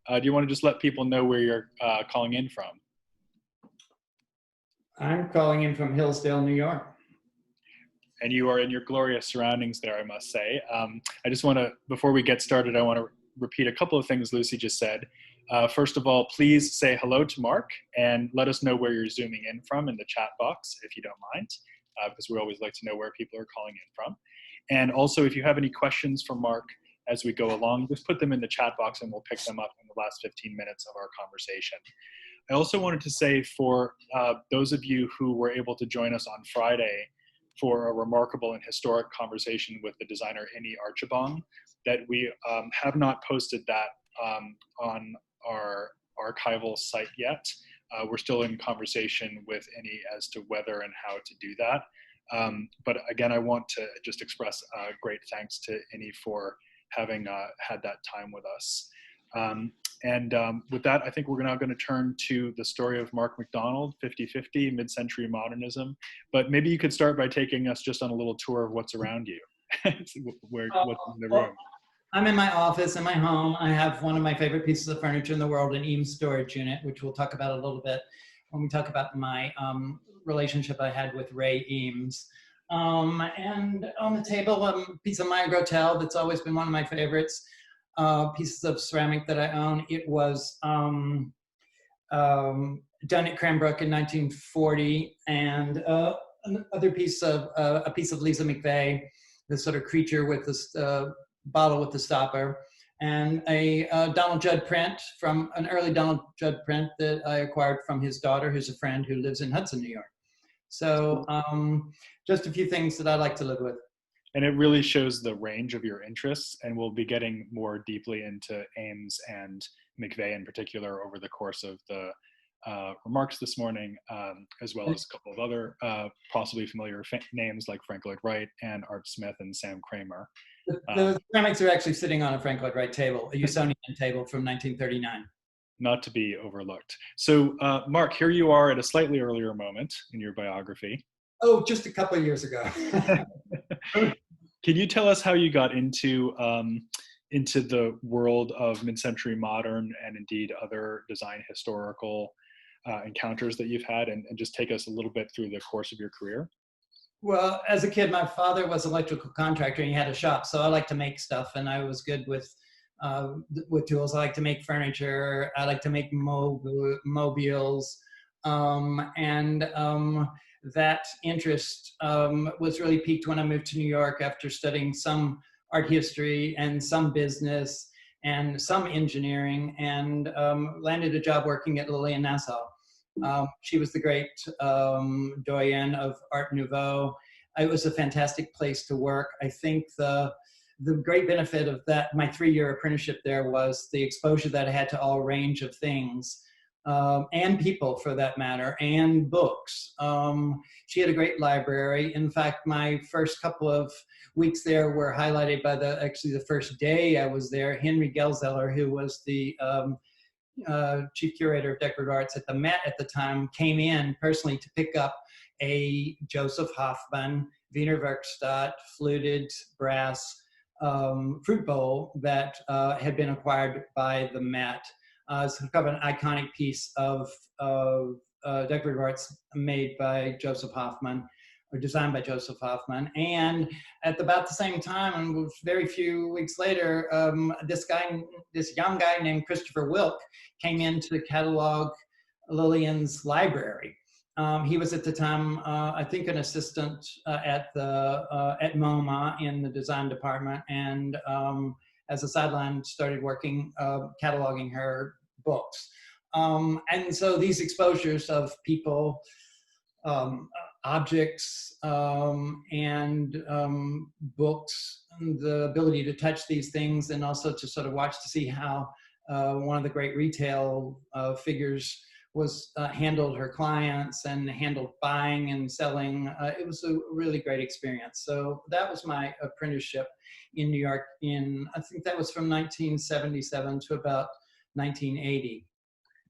Do you want to just let people know where you're calling in from? I'm calling in from Hillsdale, New York. And you are in your glorious surroundings there, I must say. I just want to, before we get started, I want to repeat a couple of things Lucy just said. First of all, please say hello to Mark and let us know where you're zooming in from in the chat box, if you don't mind, because we always like to know where people are calling in from. And also, if you have any questions for Mark as we go along, just put them in the chat box and we'll pick them up in the last 15 minutes of our conversation. I also wanted to say for those of you who were able to join us on Friday for a remarkable and historic conversation with the designer Inni Archibong, that we have not posted that on our archival site yet. We're still in conversation with Inni as to whether and how to do that. But again, I want to just express great thanks to Inni for having had that time with us. With that, I think we're now going to turn to the story of Mark McDonald, 50/50, mid-century modernism. But maybe you could start by taking us just on a little tour of what's around you. What's in the room? I'm in my office, in my home. I have one of my favorite pieces of furniture in the world, an Eames storage unit, which we'll talk about a little bit when we talk about my relationship I had with Ray Eames. And on the table, a piece of Meyer Grotel that's always been one of my favorites. Pieces of ceramic that I own. It was done at Cranbrook in 1940, and another piece of Leza McVey, this sort of creature with this bottle with the stopper, and a Donald Judd print from an early Donald Judd print that I acquired from his daughter, who's a friend who lives in Hudson, New York. So just a few things that I like to live with. And it really shows the range of your interests, and we'll be getting more deeply into Eames and McVey in particular over the course of the remarks this morning, as well as a couple of other possibly familiar names like Frank Lloyd Wright and Art Smith and Sam Kramer. The ceramics are actually sitting on a Frank Lloyd Wright table, a Usonian table from 1939. Not to be overlooked. So Mark, here you are at a slightly earlier moment in your biography. Oh, just a couple of years ago. Can you tell us how you got into the world of mid-century modern and indeed other design historical encounters that you've had, and just take us a little bit through the course of your career? Well, as a kid, my father was an electrical contractor and he had a shop, so I like to make stuff, and I was good with tools. I like to make furniture. I like to make mobiles, that interest was really piqued when I moved to New York after studying some art history and some business and some engineering, and landed a job working at Lillian Nassau. She was the great doyenne of Art Nouveau. It was a fantastic place to work. I think the great benefit of that, my 3-year apprenticeship there, was the exposure that I had to all range of things. And people for that matter, and books. She had a great library. In fact, my first couple of weeks there were highlighted by the first day I was there, Henry Gelzeller, who was the chief curator of decorative arts at the Met at the time, came in personally to pick up a Joseph Hoffman Wiener Werkstatt fluted brass fruit bowl that had been acquired by the Met. It's kind of an iconic piece of decorative arts made by Joseph Hoffman, or designed by Joseph Hoffman. And at about the same time, and very few weeks later, this young guy named Christopher Wilk came in to catalog Lillian's library. He was at the time, I think, an assistant at MoMA in the design department, and as a sideline started working, cataloging her books. And so these exposures of people, objects, and books, the ability to touch these things, and also to sort of watch to see how one of the great retail figures handled her clients and handled buying and selling. It was a really great experience. So that was my apprenticeship in New York I think that was from 1977 to about 1980.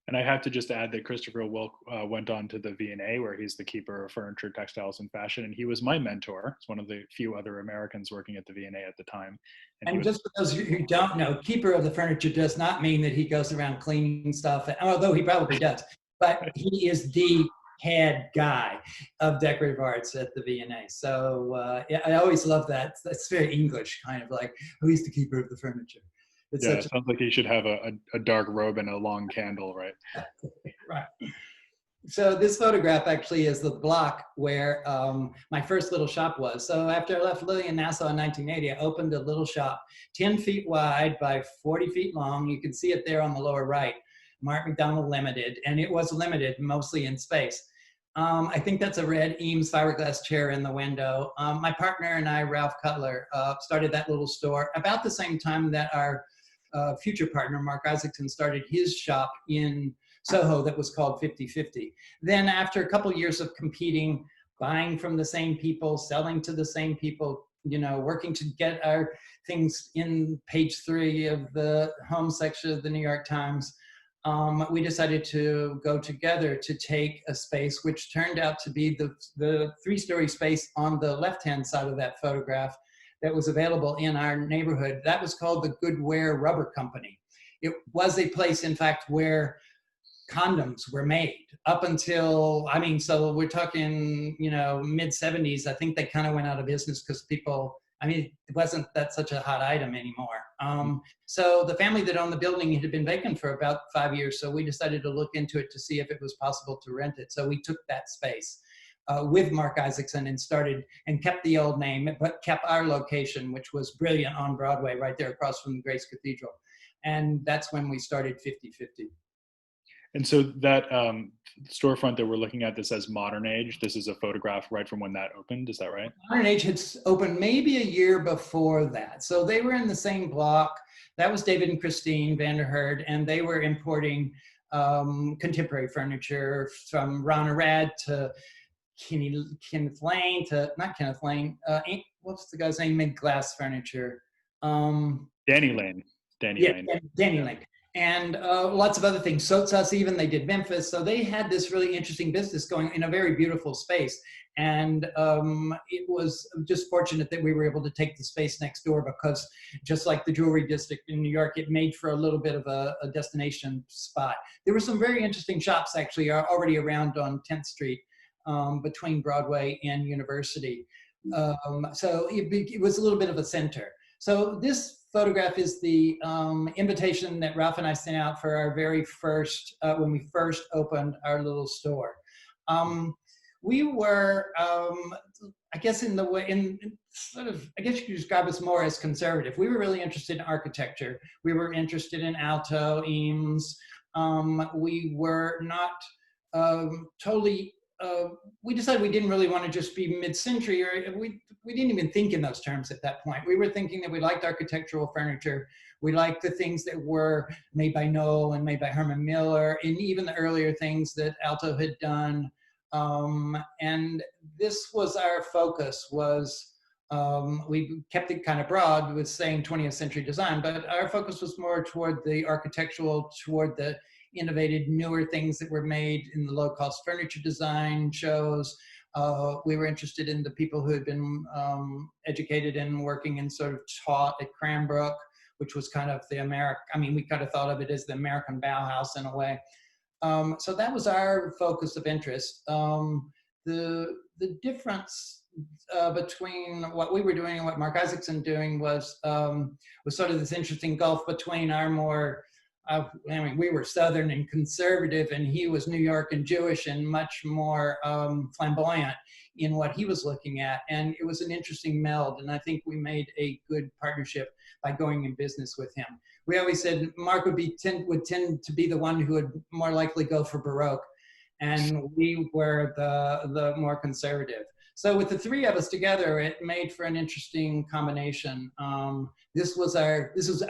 And I have to just add that Christopher Wilk went on to the V&A, where he's the keeper of furniture, textiles, and fashion. And he was my mentor. He's one of the few other Americans working at the V&A at the time. And just for those who don't know, keeper of the furniture does not mean that he goes around cleaning stuff, although he probably does. But he is the head guy of decorative arts at the V&A. So yeah, I always love that. That's very English, kind of like, who's the keeper of the furniture? It's it sounds like he should have a dark robe and a long candle, right? Right. So this photograph actually is the block where my first little shop was. So after I left Lilly in Nassau in 1980, I opened a little shop, 10 feet wide by 40 feet long. You can see it there on the lower right, McDonald Limited, and it was limited mostly in space. I think that's a red Eames fiberglass chair in the window. My partner and I, Ralph Cutler, started that little store about the same time that our future partner, Mark Isaacson, started his shop in Soho that was called 50/50. Then after a couple of years of competing, buying from the same people, selling to the same people, you know, working to get our things in page 3 of the home section of the New York Times, we decided to go together to take a space which turned out to be the 3-story space on the left-hand side of that photograph that was available in our neighborhood. That was called the Goodwear Rubber Company. It was a place, in fact, where condoms were made up until, I mean, so we're talking, you know, mid-70s. I think they kind of went out of business because people, I mean, it wasn't that such a hot item anymore. So the family that owned the building had been vacant for about 5 years. So we decided to look into it to see if it was possible to rent it. So we took that space with Mark Isaacson and started and kept the old name, but kept our location, which was brilliant on Broadway, right there across from Grace Cathedral. And that's when we started 50/50. And so that storefront that we're looking at, this says Modern Age. This is a photograph right from when that opened. Is that right? Modern Age had opened maybe a year before that. So they were in the same block. That was David and Christine Vanderherd, and they were importing contemporary furniture from Ron Arad to Kenneth Lane to, not Kenneth Lane, what's the guy's name, made glass furniture? Danny Lane. Danny Lane. And lots of other things. Sotsas even, they did Memphis. So they had this really interesting business going in a very beautiful space. And it was just fortunate that we were able to take the space next door, because just like the jewelry district in New York, it made for a little bit of a destination spot. There were some very interesting shops actually already around on 10th Street between Broadway and University. So it was a little bit of a center. So this photograph is the invitation that Ralph and I sent out for our very first, when we first opened our little store. We were, I guess I guess you could describe us more as conservative. We were really interested in architecture. We were interested in Alto, Eames. We were not totally, we decided we didn't really want to just be mid-century, or we didn't even think in those terms at that point. We were thinking that we liked architectural furniture. We liked the things that were made by Knoll and made by Herman Miller, and even the earlier things that Alto had done. And this was our focus, was we kept it kind of broad with saying 20th century design, but our focus was more toward the architectural, toward the innovative, newer things that were made in the low-cost furniture design shows. We were interested in the people who had been educated and working and sort of taught at Cranbrook, which was kind of the we kind of thought of it as the American Bauhaus in a way. So that was our focus of interest. The difference between what we were doing and what Mark Isaacson doing was sort of this interesting gulf between our more, we were Southern and conservative, and he was New York and Jewish and much more flamboyant in what he was looking at. And it was an interesting meld, and I think we made a good partnership by going in business with him. We always said Mark would tend to be the one who would more likely go for Baroque, and we were the more conservative. So with the three of us together, it made for an interesting combination. I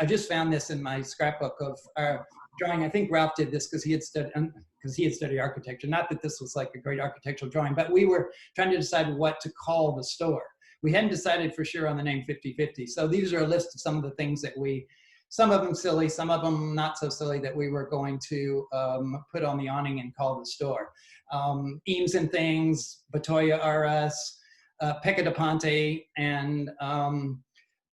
just found this in my scrapbook of our drawing. I think Ralph did this because he had studied architecture. Not that this was like a great architectural drawing, but we were trying to decide what to call the store. We hadn't decided for sure on the name 50/50. So these are a list of some of the things that we Some of them silly, some of them not so silly, that we were going to put on the awning and call the store. Eames and Things, Batoya RS, Pecca de Ponte, and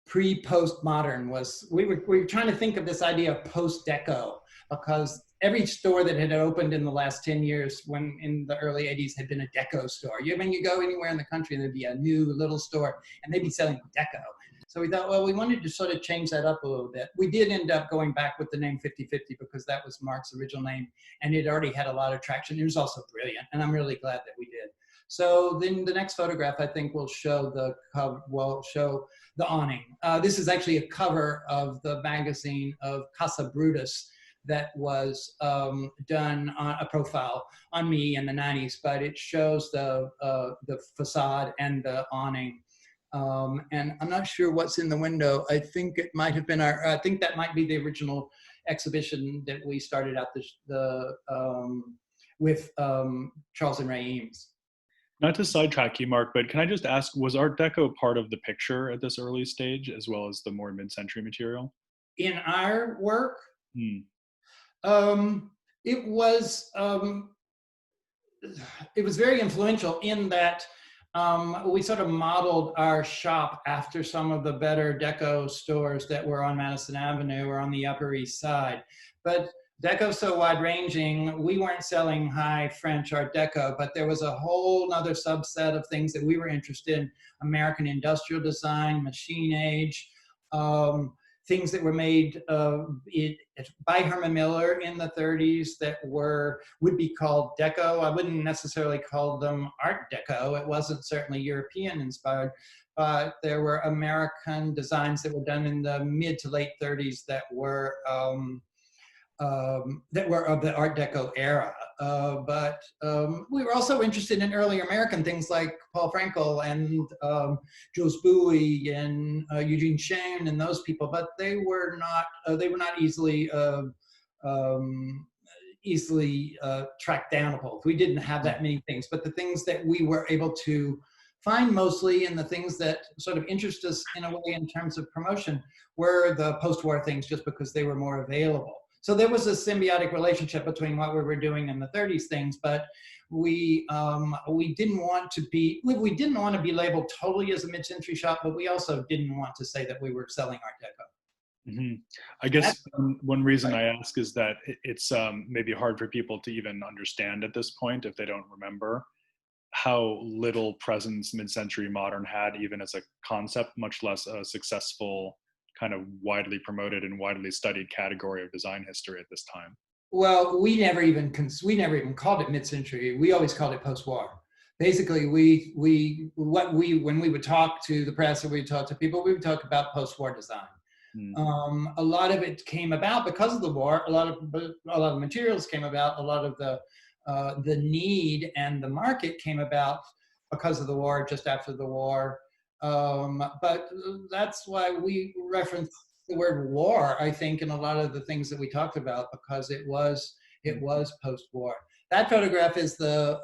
pre-postmodern was, we were trying to think of this idea of post-deco, because every store that had opened in the last 10 years, when in the early 80s, had been a deco store. You go anywhere in the country and there'd be a new little store and they'd be selling deco. So we thought, well, we wanted to sort of change that up a little bit. We did end up going back with the name 50/50 because that was Mark's original name and it already had a lot of traction. It was also brilliant, and I'm really glad that we did. So then the next photograph, I think, will show the awning. This is actually a cover of the magazine of Casa Brutus that was done on a profile on me in the 90s, but it shows the facade and the awning. And I'm not sure what's in the window. I think it might have been I think that might be the original exhibition that we started out with Charles and Ray Eames. Not to sidetrack you, Mark, but can I just ask, was Art Deco part of the picture at this early stage, as well as the more mid-century material? In our work, it was very influential in that we sort of modeled our shop after some of the better deco stores that were on Madison Avenue or on the Upper East Side. But deco's so wide-ranging, we weren't selling high French Art Deco, but there was a whole other subset of things that we were interested in: American industrial design, machine age, things that were made by Herman Miller in the 30s that would be called deco. I wouldn't necessarily call them Art Deco. It wasn't certainly European inspired, but there were American designs that were done in the mid to late 30s that were of the Art Deco era. But we were also interested in early American things like Paul Frankel and Jules Bowie and Eugene Schoen and those people, but they were not easily tracked downable. We didn't have that many things, but the things that we were able to find mostly, and the things that sort of interest us in a way in terms of promotion, were the post-war things, just because they were more available. So there was a symbiotic relationship between what we were doing in the 30s things, but we didn't want to be labeled totally as a mid-century shop, but we also didn't want to say that we were selling Art Deco. Mm-hmm. I guess one reason I ask is that it's maybe hard for people to even understand at this point, if they don't remember, how little presence mid-century modern had even as a concept, much less a successful kind of widely promoted and widely studied category of design history at this time. Well, we never even called it mid-century. We always called it post-war. Basically, when we would talk to the press or we would talk to people, we would talk about post-war design. A lot of it came about because of the war. A lot of materials came about. A lot of the need and the market came about because of the war, just after the war. But that's why we reference the word war, I think, in a lot of the things that we talked about, because it was post-war. That photograph is this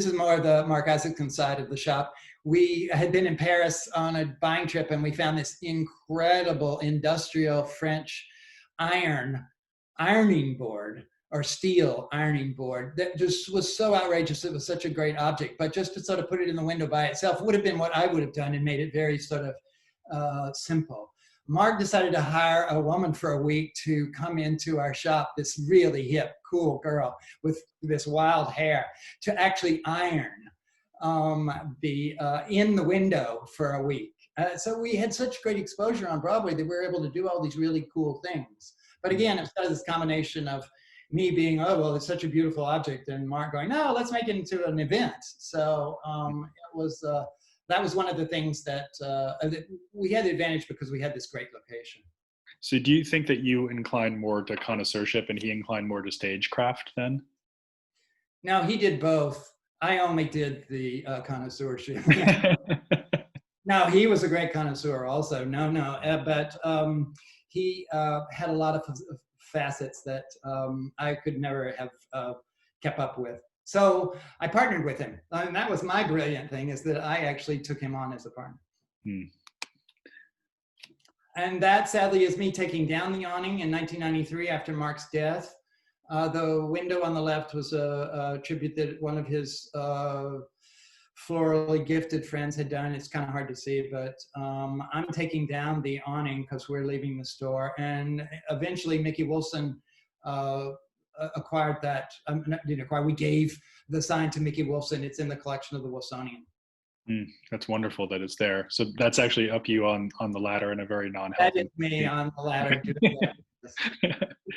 is more the Mark Isaacson side of the shop. We had been in Paris on a buying trip, and we found this incredible industrial French ironing board, or steel ironing board, that just was so outrageous. It was such a great object, but just to sort of put it in the window by itself would have been what I would have done and made it very sort of simple. Mark decided to hire a woman for a week to come into our shop, this really hip, cool girl with this wild hair, to actually iron in the window for a week. So we had such great exposure on Broadway that we were able to do all these really cool things. But again, it's this combination of me being, oh, well, it's such a beautiful object, and Mark going, no, let's make it into an event. So that was one of the things that we had the advantage, because we had this great location. So do you think that you inclined more to connoisseurship and he inclined more to stagecraft then? No, he did both. I only did the connoisseurship. No, he was a great connoisseur also. But he had a lot of facets that I could never have kept up with. So I partnered with him. And that was my brilliant thing, is that I actually took him on as a partner. And that sadly is me taking down the awning in 1993 after Mark's death. The window on the left was a tribute that one of his florally gifted friends had done. It's kind of hard to see, but I'm taking down the awning because we're leaving the store. And eventually Mickey Wilson acquired that. Didn't acquire, we gave the sign to Mickey Wilson. It's in the collection of the Wilsonian. That's wonderful that it's there. So that's actually up you on the ladder in a very non-healthy. That is me on the ladder.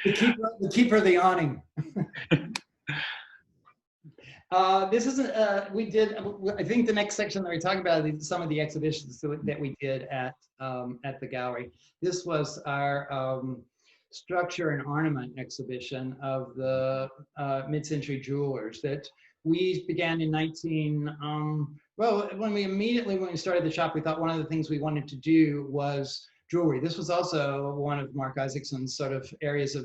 the keeper of the awning. This is we did. I think the next section that we talk about is some of the exhibitions that we did at the gallery. This was our structure and ornament exhibition of the mid-century jewelers that we began in when we started the shop, we thought one of the things we wanted to do was jewelry. This was also one of Mark Isaacson's sort of areas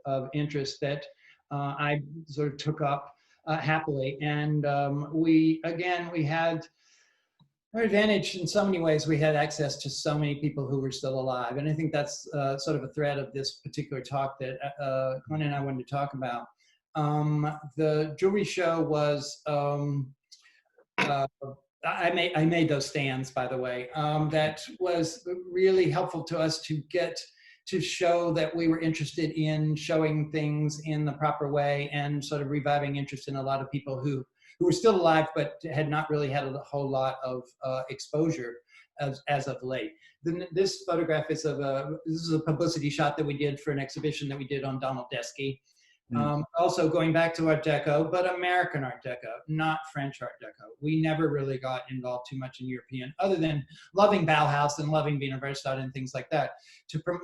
of interest that I sort of took up happily. And we had our advantage in so many ways. We had access to so many people who were still alive. And I think that's sort of a thread of this particular talk that Glenn and I wanted to talk about. The jewelry show was, I made those stands, by the way. That was really helpful to us to get to show that we were interested in showing things in the proper way and sort of reviving interest in a lot of people who were still alive but had not really had a whole lot of exposure as of late. This photograph is this is a publicity shot that we did for an exhibition that we did on Donald Desky. Also going back to Art Deco, but American Art Deco, not French Art Deco. We never really got involved too much in European, other than loving Bauhaus and loving Wiener Werkstatt and things like that.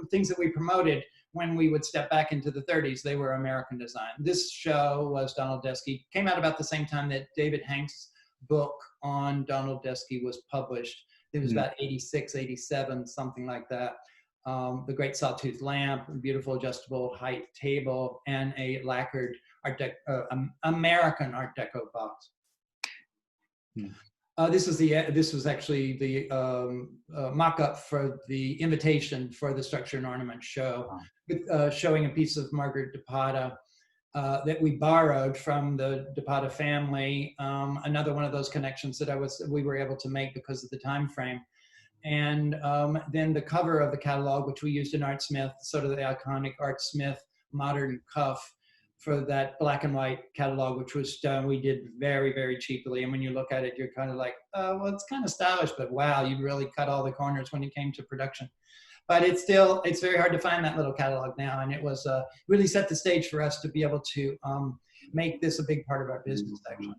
Things that we promoted when we would step back into the 30s, they were American design. This show was Donald Desky. Came out about the same time that David Hanks' book on Donald Desky was published. It was about 86, 87, something like that. The great sawtooth lamp, a beautiful adjustable height table, and a lacquered American Art Deco box. This was actually the mock-up for the invitation for the Structure and Ornament show, showing a piece of Margaret Depata that we borrowed from the Depata family. Another one of those connections that we were able to make because of the time frame. And then the cover of the catalog, which we used in Art Smith, sort of the iconic Art Smith modern cuff for that black and white catalog, which was done, we did very, very cheaply. And when you look at it, you're kind of like, well, it's kind of stylish, but wow, you really cut all the corners when it came to production. But it's very hard to find that little catalog now. And it was really set the stage for us to be able to make this a big part of our business, actually.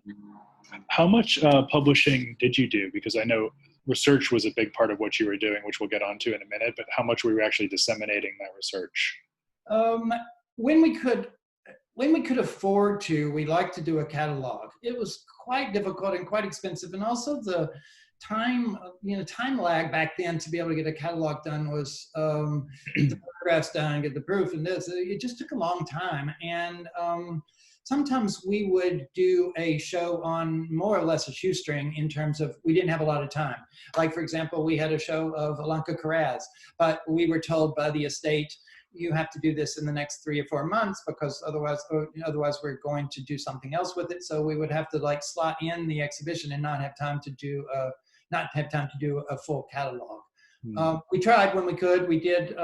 How much publishing did you do? Because I know research was a big part of what you were doing, which we'll get onto in a minute, but how much were you actually disseminating that research? When we could afford to, we liked to do a catalog. It was quite difficult and quite expensive. And also the time lag back then to be able to get a catalog done was get the photographs done, get the proof and this, it just took a long time. And sometimes we would do a show on more or less a shoestring in terms of we didn't have a lot of time. Like, for example, we had a show of Alanka Karaz, but we were told by the estate, you have to do this in the next 3 or 4 months because otherwise we're going to do something else with it. So we would have to like slot in the exhibition and not have time to do a full catalog. We tried when we could. We did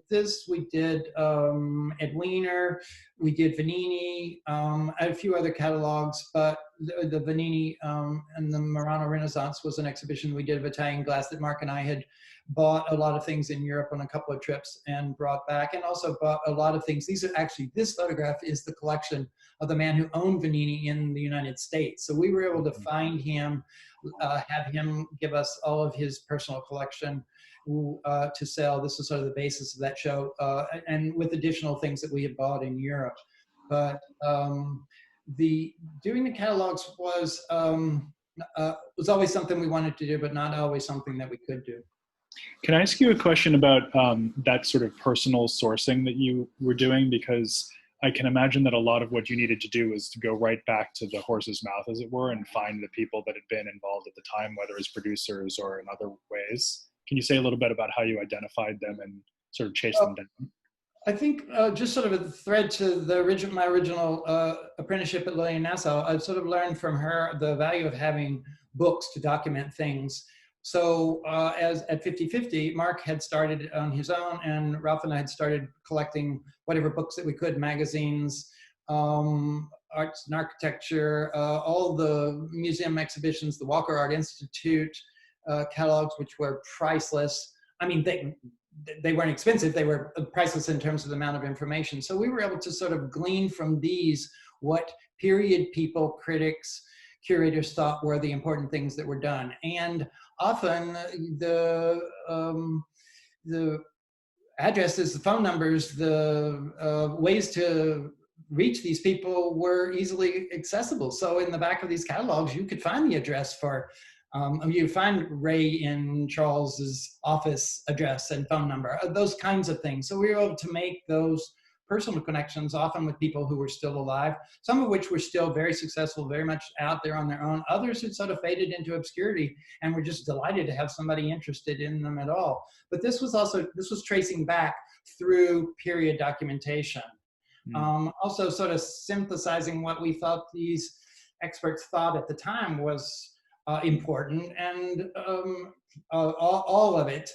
this. We did Ed Wiener. We did Vanini. A few other catalogs, but the Vanini and the Murano Renaissance was an exhibition we did of Italian glass that Mark and I had bought a lot of things in Europe on a couple of trips and brought back, and also bought a lot of things. This photograph is the collection of the man who owned Vanini in the United States. So we were able to find him, have him give us all of his personal collection to sell. This was sort of the basis of that show, and with additional things that we had bought in Europe. But doing the catalogs was always something we wanted to do, but not always something that we could do. Can I ask you a question about that sort of personal sourcing that you were doing? Because I can imagine that a lot of what you needed to do was to go right back to the horse's mouth, as it were, and find the people that had been involved at the time, whether as producers or in other ways. Can you say a little bit about how you identified them and sort of chased them down? I think just sort of a thread to my original apprenticeship at Lillian Nassau, I sort of learned from her the value of having books to document things. So as at 50/50, Mark had started on his own, and Ralph and I had started collecting whatever books that we could, magazines, arts and architecture, all the museum exhibitions, the Walker Art Institute catalogs, which were priceless. I mean, they weren't expensive, they were priceless in terms of the amount of information. So we were able to sort of glean from these what period people, critics, curators thought were the important things that were done. And often the addresses, the phone numbers, the ways to reach these people were easily accessible. So in the back of these catalogs, you could find the address for you find Ray in Charles's office address and phone number, those kinds of things. So we were able to make those personal connections, often with people who were still alive, some of which were still very successful, very much out there on their own. Others had sort of faded into obscurity, and we're just delighted to have somebody interested in them at all. But this was tracing back through period documentation. Also sort of synthesizing what we thought these experts thought at the time was important, and all of it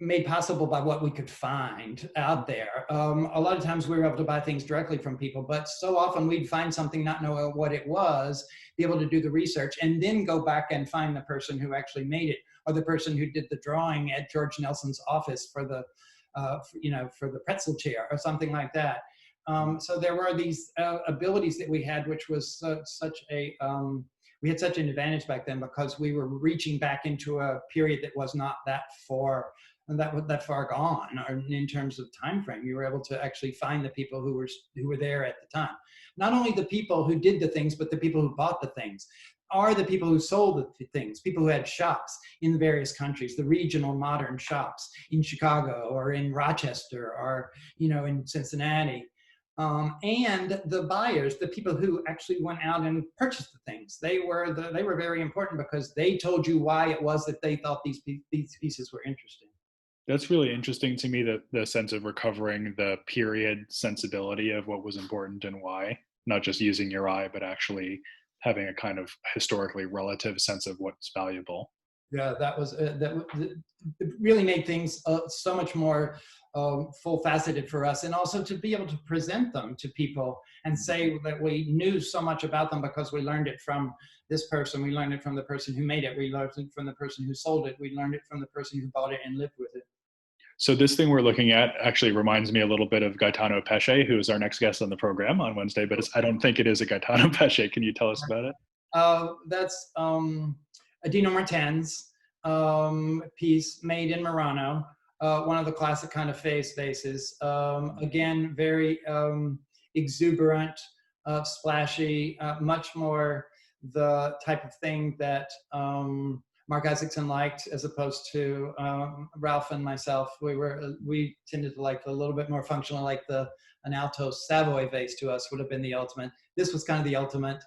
made possible by what we could find out there. A lot of times we were able to buy things directly from people, but so often we'd find something, not know what it was, be able to do the research, and then go back and find the person who actually made it, or the person who did the drawing at George Nelson's office for the, for the pretzel chair or something like that. So there were these abilities that we had, which was we had such an advantage back then because we were reaching back into a period that was not that far gone, or in terms of time frame. You were able to actually find the people who were there at the time. Not only the people who did the things, but the people who bought the things, are the people who sold the things, people who had shops in various countries, the regional modern shops in Chicago or in Rochester or in Cincinnati. And the buyers, the people who actually went out and purchased the things, they were very important because they told you why it was that they thought these pieces were interesting. That's really interesting to me, the sense of recovering the period sensibility of what was important and why, not just using your eye, but actually having a kind of historically relative sense of what's valuable. Yeah, that really made things so much more full-faceted for us, and also to be able to present them to people and say that we knew so much about them because we learned it from this person, we learned it from the person who made it, we learned it from the person who sold it, we learned it from the person who bought it and lived with it. So this thing we're looking at actually reminds me a little bit of Gaetano Pesce, who is our next guest on the program on Wednesday, but I don't think it is a Gaetano Pesce. Can you tell us about it? That's Dino Martin's piece made in Murano, one of the classic kind of vases. Again, very exuberant, splashy, much more the type of thing that Mark Isaacson liked, as opposed to Ralph and myself. We tended to like a little bit more functional, like an Alto Savoy vase to us would have been the ultimate. This was kind of the ultimate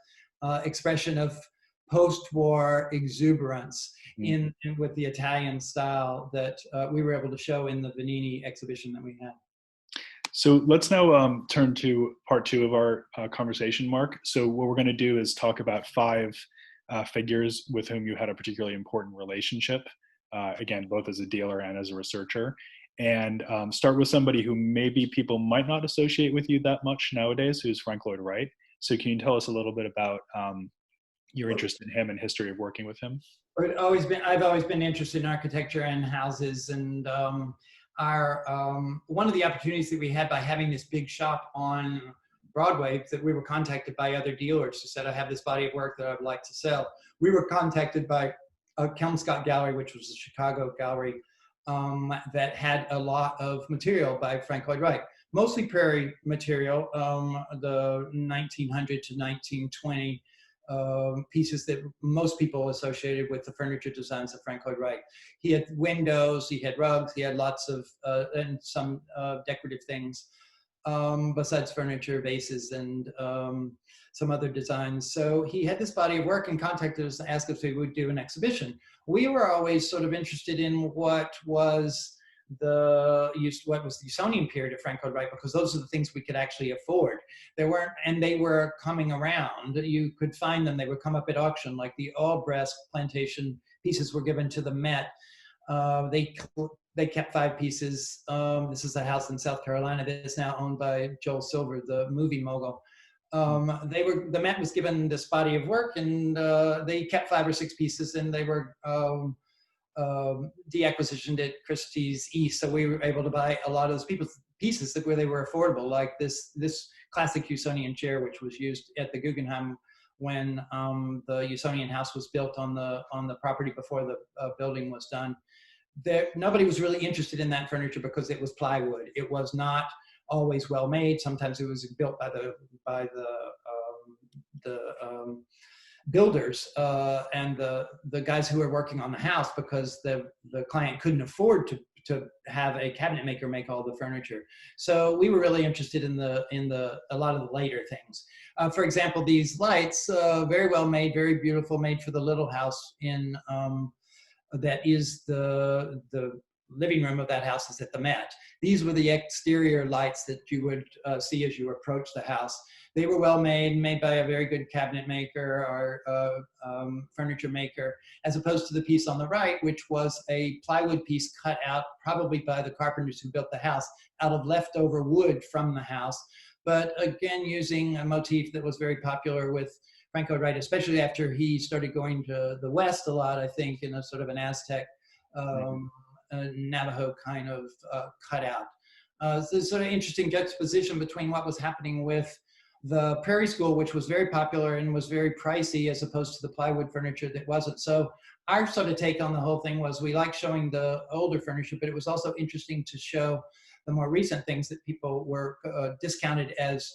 expression of post-war exuberance with the Italian style that we were able to show in the Vanini exhibition that we had. So let's now turn to part 2 of our conversation, Mark. So what we're going to do is talk about 5 figures with whom you had a particularly important relationship, again, both as a dealer and as a researcher, and start with somebody who maybe people might not associate with you that much nowadays, who's Frank Lloyd Wright. So can you tell us a little bit about your interest in him and history of working with him? I've always been interested in architecture and houses, and one of the opportunities that we had by having this big shop on Broadway, that we were contacted by other dealers who said, I have this body of work that I would like to sell. We were contacted by Kelmscott Gallery, which was a Chicago gallery that had a lot of material by Frank Lloyd Wright, mostly prairie material, the 1900 to 1920 pieces that most people associated with the furniture designs of Frank Lloyd Wright. He had windows, he had rugs, he had lots of, and some decorative things. besides furniture, vases, and some other designs. So he had this body of work and contacted us and asked if we would do an exhibition. We were always sort of interested in what was the Usonian period of Frank Lloyd Wright, because those are the things we could actually afford. There weren't, and they were coming around. You could find them. They would come up at auction, like the Albrecht plantation pieces were given to the Met. They kept 5 pieces. This is a house in South Carolina that is now owned by Joel Silver, the movie mogul. The Met was given this body of work, and they kept 5 or 6 pieces, and they were deacquisitioned at Christie's East. So we were able to buy a lot of those pieces where they were affordable, like this classic Usonian chair, which was used at the Guggenheim when the Usonian house was built on the property before the building was done. Nobody was really interested in that furniture because it was plywood. It was not always well made. Sometimes it was built by the builders and the guys who were working on the house, because the client couldn't afford to have a cabinet maker make all the furniture. So we were really interested in a lot of the later things. For example, these lights, very well made, very beautiful, made for the little house that is the living room of that house is at the Met. These were the exterior lights that you would see as you approach the house. They were well made by a very good cabinet maker or furniture maker, as opposed to the piece on the right, which was a plywood piece cut out probably by the carpenters who built the house out of leftover wood from the house. But again, using a motif that was very popular with Frank Lloyd Wright, especially after he started going to the West a lot, I think, in a sort of an Aztec, Navajo kind of cutout. So there's sort of interesting juxtaposition between what was happening with the Prairie School, which was very popular and was very pricey, as opposed to the plywood furniture that wasn't. So our sort of take on the whole thing was we like showing the older furniture, but it was also interesting to show the more recent things that people were discounted as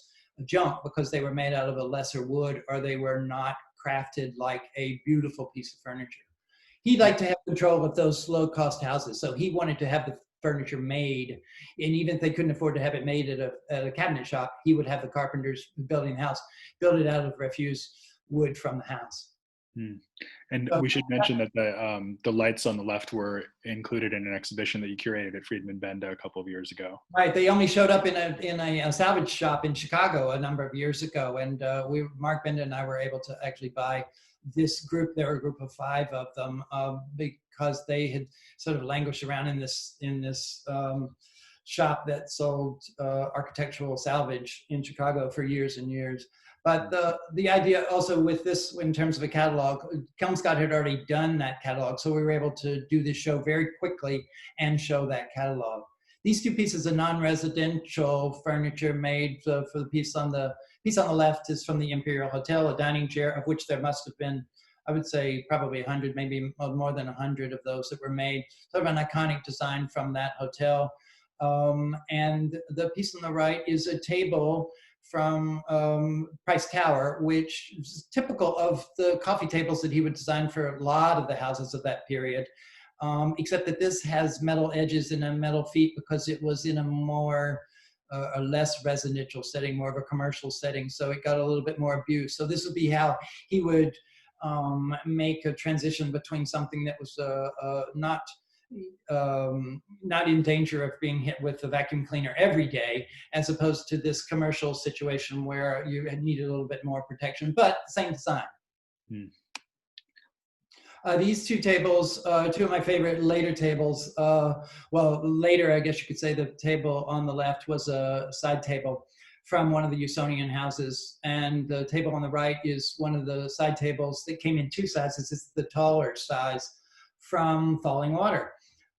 junk because they were made out of a lesser wood, or they were not crafted like a beautiful piece of furniture. He'd like to have control of those low-cost houses, so he wanted to have the furniture made, and even if they couldn't afford to have it made at a cabinet shop, he would have the carpenters building the house build it out of refuse wood from the house. And we should mention that the lights on the left were included in an exhibition that you curated at Friedman Benda a couple of years ago. Right, they only showed up in a salvage shop in Chicago a number of years ago, and Mark Benda and I were able to actually buy this group. There were a group of 5 of them because they had sort of languished around in this shop that sold architectural salvage in Chicago for years and years. But the idea also with this, in terms of a catalog, Kelmscott had already done that catalog, so we were able to do this show very quickly and show that catalog. These 2 pieces of non-residential furniture made for the piece on the left is from the Imperial Hotel, a dining chair, of which there must have been, I would say, probably 100, maybe more than 100 of those that were made. Sort of an iconic design from that hotel. And the piece on the right is a table from Price Tower, which is typical of the coffee tables that he would design for a lot of the houses of that period, except that this has metal edges and a metal feet because it was in a less residential setting, more of a commercial setting, so it got a little bit more abuse. So this would be how he would make a transition between something that was not in danger of being hit with the vacuum cleaner every day, as opposed to this commercial situation where you needed a little bit more protection, but same design. These 2 tables, 2 of my favorite later tables. Well, later, I guess you could say the table on the left was a side table from one of the Usonian houses, and the table on the right is one of the side tables that came in 2 sizes. It's the taller size from Falling Water.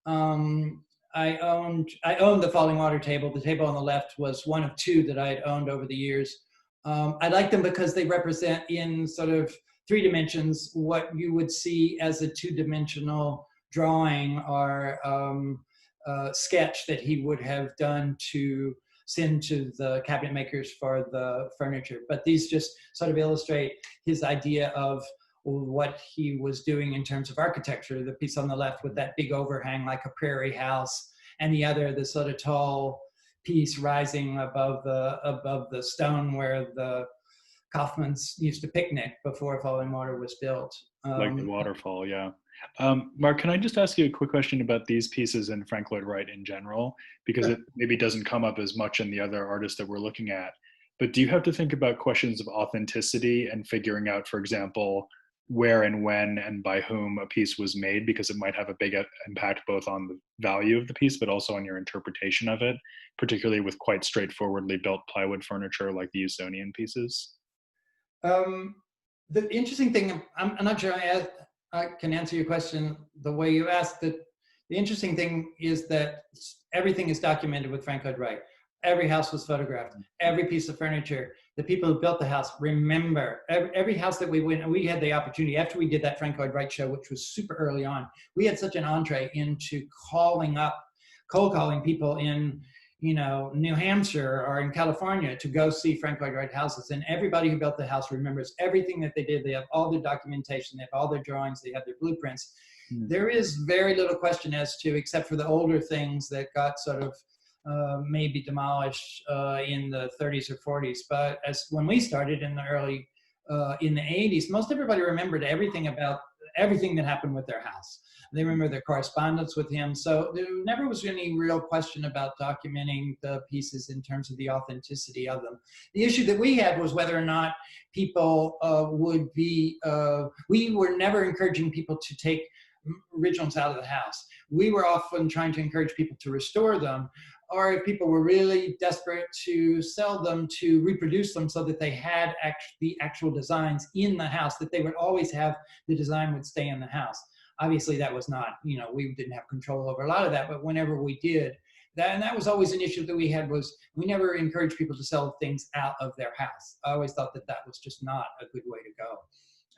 I owned the Falling Water table. The table on the left was one of 2 that I had owned over the years. I like them because they represent in sort of 3 dimensions what you would see as a 2-dimensional drawing or sketch that he would have done to send to the cabinet makers for the furniture. But these just sort of illustrate his idea of what he was doing in terms of architecture. The piece on the left with that big overhang like a prairie house, and the other, the sort of tall piece rising above the stone where the Kaufmans used to picnic before Falling Water was built. Like the waterfall, yeah. Mark, can I just ask you a quick question about these pieces and Frank Lloyd Wright in general? Because it maybe doesn't come up as much in the other artists that we're looking at. But do you have to think about questions of authenticity and figuring out, for example, where and when and by whom a piece was made? Because it might have a big impact both on the value of the piece, but also on your interpretation of it, particularly with quite straightforwardly built plywood furniture like the Usonian pieces. The interesting thing, I'm not sure I can answer your question the way you asked it. The interesting thing is that everything is documented with Frank Lloyd Wright. Every house was photographed, every piece of furniture. The people who built the house remember every house that we went, and we had the opportunity after we did that Frank Lloyd Wright show, which was super early on. We had such an entree into cold calling people in, New Hampshire or in California to go see Frank Lloyd Wright houses. And everybody who built the house remembers everything that they did. They have all their documentation, they have all their drawings, they have their blueprints. There is very little question as to, except for the older things that got sort of maybe demolished in the 30s or 40s. But when we started in the early, in the 80s, most everybody remembered everything about everything that happened with their house. They remember their correspondence with him. So there never was any real question about documenting the pieces in terms of the authenticity of them. The issue that we had was whether or not people would be, we were never encouraging people to take originals out of the house. We were often trying to encourage people to restore them, or if people were really desperate to sell them, to reproduce them so that they had the actual designs in the house, that they would always have the design would stay in the house. Obviously that was not, we didn't have control over a lot of that, but whenever we did, that was always an issue that we had, was we never encouraged people to sell things out of their house. I always thought that was just not a good way to go.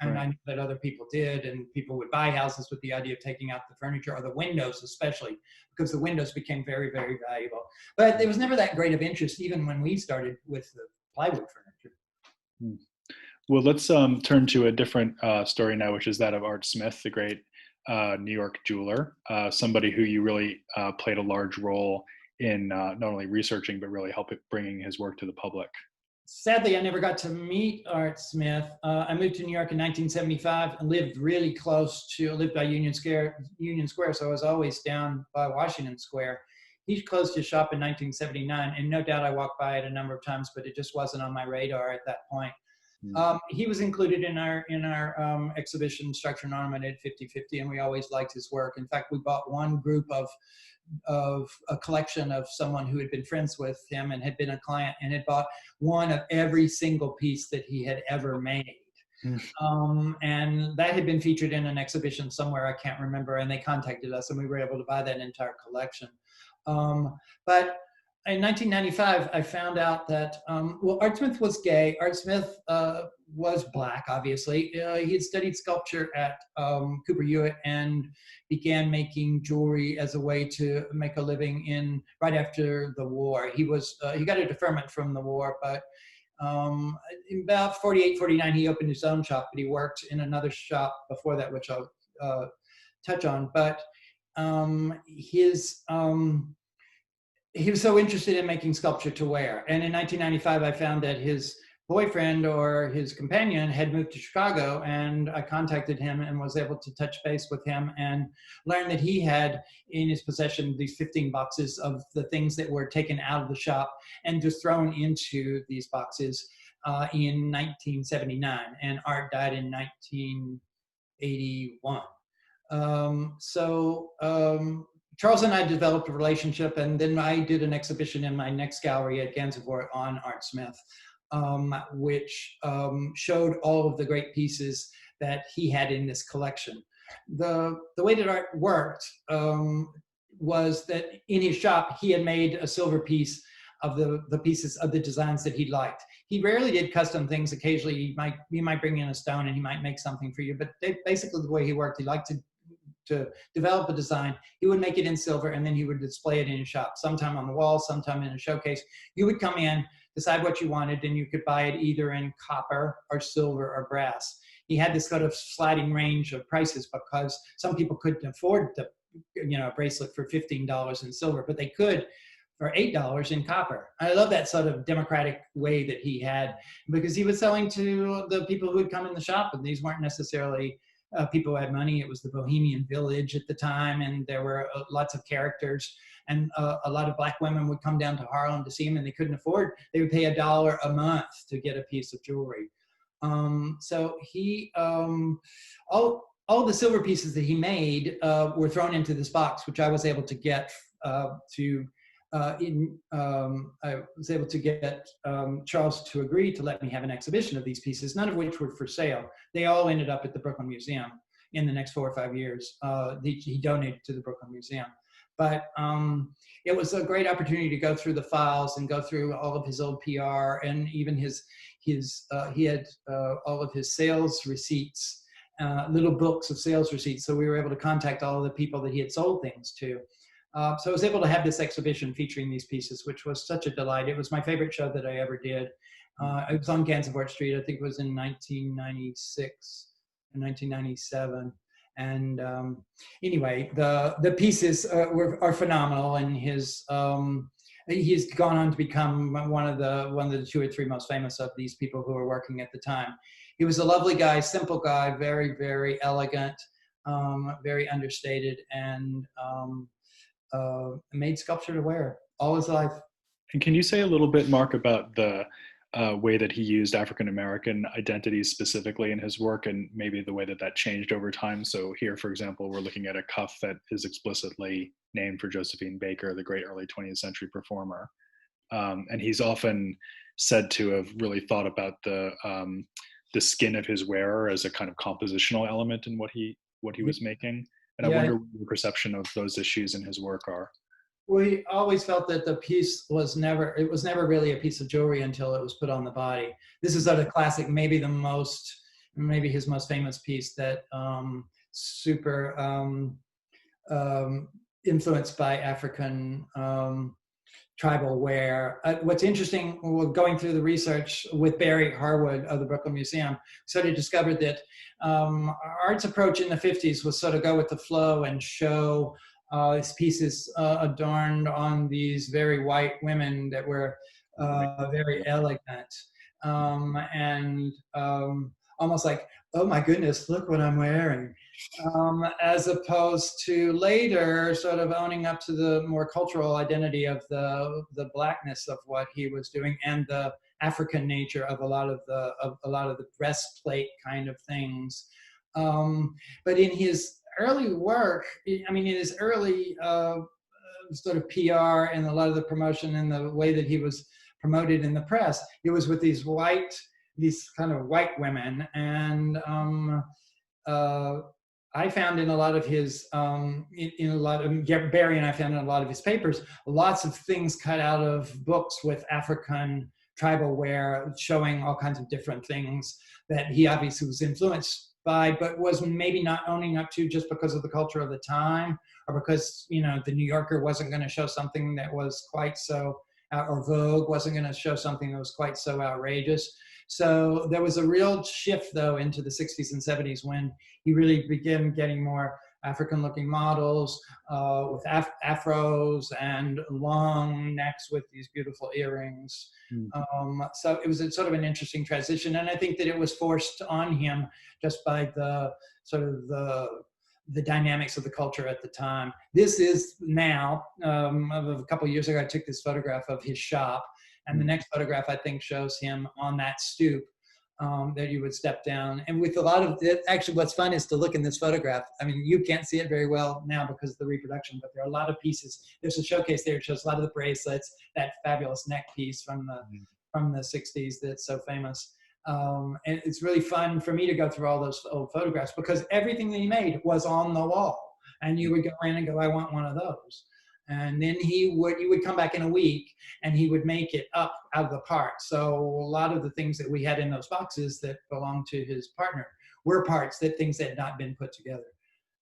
And right. I knew that other people did, and people would buy houses with the idea of taking out the furniture, or the windows especially, because the windows became very, very valuable. But there was never that great of interest, even when we started with the plywood furniture. Well, let's turn to a different story now, which is that of Art Smith, the great New York jeweler, somebody who you really played a large role in not only researching, but really bringing his work to the public. Sadly, I never got to meet Art Smith. I moved to New York in 1975 and lived really close to, lived by Union Square, so I was always down by Washington Square. He closed his shop in 1979, and no doubt I walked by it a number of times, but it just wasn't on my radar at that point. He was included in our exhibition, Structure and Ornament at 50/50, and we always liked his work. In fact, we bought one group of a collection of someone who had been friends with him and had been a client, and had bought one of every single piece that he had ever made. And that had been featured in an exhibition somewhere, I can't remember, and they contacted us and we were able to buy that entire collection. But in 1995, I found out that, Art Smith was gay. Art Smith was Black, obviously. He had studied sculpture at Cooper Hewitt and began making jewelry as a way to make a living right after the war. He got a deferment from the war, but in about 48, 49, he opened his own shop, but he worked in another shop before that, which I'll touch on. But he was so interested in making sculpture to wear. And in 1995, I found that his boyfriend or his companion had moved to Chicago, and I contacted him and was able to touch base with him and learn that he had in his possession these 15 boxes of the things that were taken out of the shop and just thrown into these boxes in 1979. And Art died in 1981. Charles and I developed a relationship, and then I did an exhibition in my next gallery at Gansevoort on Art Smith, which showed all of the great pieces that he had in this collection. The way that Art worked was that in his shop, he had made a silver piece of the pieces of the designs that he liked. He rarely did custom things. Occasionally, he might bring in a stone and he might make something for you, but basically the way he worked, he liked to develop a design. He would make it in silver, and then he would display it in his shop, sometime on the wall, sometime in a showcase. You would come in, decide what you wanted, and you could buy it either in copper or silver or brass. He had this sort of sliding range of prices because some people couldn't afford a bracelet for $15 in silver, but they could for $8 in copper. I love that sort of democratic way that he had, because he was selling to the people who would come in the shop, and these weren't necessarily people who had money. It was the Bohemian Village at the time, and there were lots of characters, and a lot of black women would come down to Harlem to see him, and they couldn't afford. They would pay $1 a month to get a piece of jewelry. So he, all the silver pieces that he made were thrown into this box, which I was able to get I was able to get Charles to agree to let me have an exhibition of these pieces, none of which were for sale. They all ended up at the Brooklyn Museum in the next 4 or 5 years. He donated to the Brooklyn Museum. But it was a great opportunity to go through the files and go through all of his old PR, and even he had all of his sales receipts, little books of sales receipts. So we were able to contact all of the people that he had sold things to. So I was able to have this exhibition featuring these pieces, which was such a delight. It was my favorite show that I ever did. It was on Gansevoort Street. I think it was in 1996 and 1997. And anyway, the pieces are phenomenal, and he's gone on to become one of the 2 or 3 most famous of these people who were working at the time. He was a lovely guy, simple guy, very, very elegant, very understated, and made sculpture to wear all his life. And can you say a little bit, Mark, about the way that he used African-American identities specifically in his work, and maybe the way that that changed over time? So here, for example, we're looking at a cuff that is explicitly named for Josephine Baker, the great early 20th century performer. And he's often said to have really thought about the skin of his wearer as a kind of compositional element in what he was making. And I wonder what your perception of those issues in his work are. We always felt that the piece was never really a piece of jewelry until it was put on the body. This is sort of classic, maybe his most famous piece, that super influenced by African tribal wear. What's interesting, going through the research with Barry Harwood of the Brooklyn Museum, sort of discovered that Art's approach in the 50s was sort of go with the flow and show these pieces adorned on these very white women that were very elegant, and almost like, oh my goodness, look what I'm wearing, as opposed to later sort of owning up to the more cultural identity of the blackness of what he was doing, and the African nature of a lot of the breastplate kind of things. But in his early work, I mean, in his early sort of PR and a lot of the promotion and the way that he was promoted in the press, it was with these kind of white women. And I found in a lot of his, Barry and I found in a lot of his papers, lots of things cut out of books with African tribal wear, showing all kinds of different things that he obviously was influenced by, but was maybe not owning up to, just because of the culture of the time, or because, the New Yorker wasn't going to show something that was quite so, or Vogue wasn't going to show something that was quite so outrageous. So there was a real shift, though, into the 60s and 70s when he really began getting more African-looking models with afros and long necks with these beautiful earrings. So it was sort of an interesting transition, and I think that it was forced on him just by the sort of the dynamics of the culture at the time. This is now, a couple of years ago, I took this photograph of his shop, and the next photograph, I think, shows him on that stoop that you would step down. And with a lot of it, actually what's fun is to look in this photograph. I mean, you can't see it very well now because of the reproduction, but there are a lot of pieces. There's a showcase there. It shows a lot of the bracelets, that fabulous neck piece from the 60s that's so famous. And it's really fun for me to go through all those old photographs, because everything that he made was on the wall, and you would go in and go, I want one of those. And then he would come back in a week and he would make it up out of the parts. So a lot of the things that we had in those boxes that belonged to his partner were parts, things that had not been put together.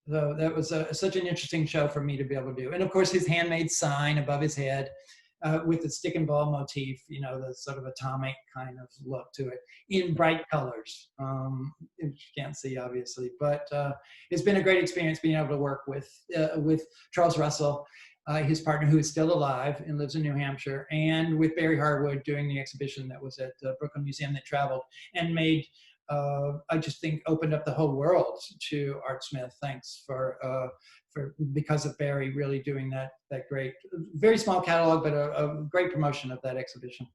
So that was such an interesting show for me to be able to do. And of course, his handmade sign above his head with the stick and ball motif, the sort of atomic kind of look to it, in bright colors, which you can't see obviously. But it's been a great experience being able to work with Charles Russell. his partner who is still alive and lives in New Hampshire, and with Barry Harwood doing the exhibition that was at the Brooklyn Museum that traveled and made, I just think opened up the whole world to Art Smith. Thanks because of Barry really doing that great, very small catalog, but a great promotion of that exhibition.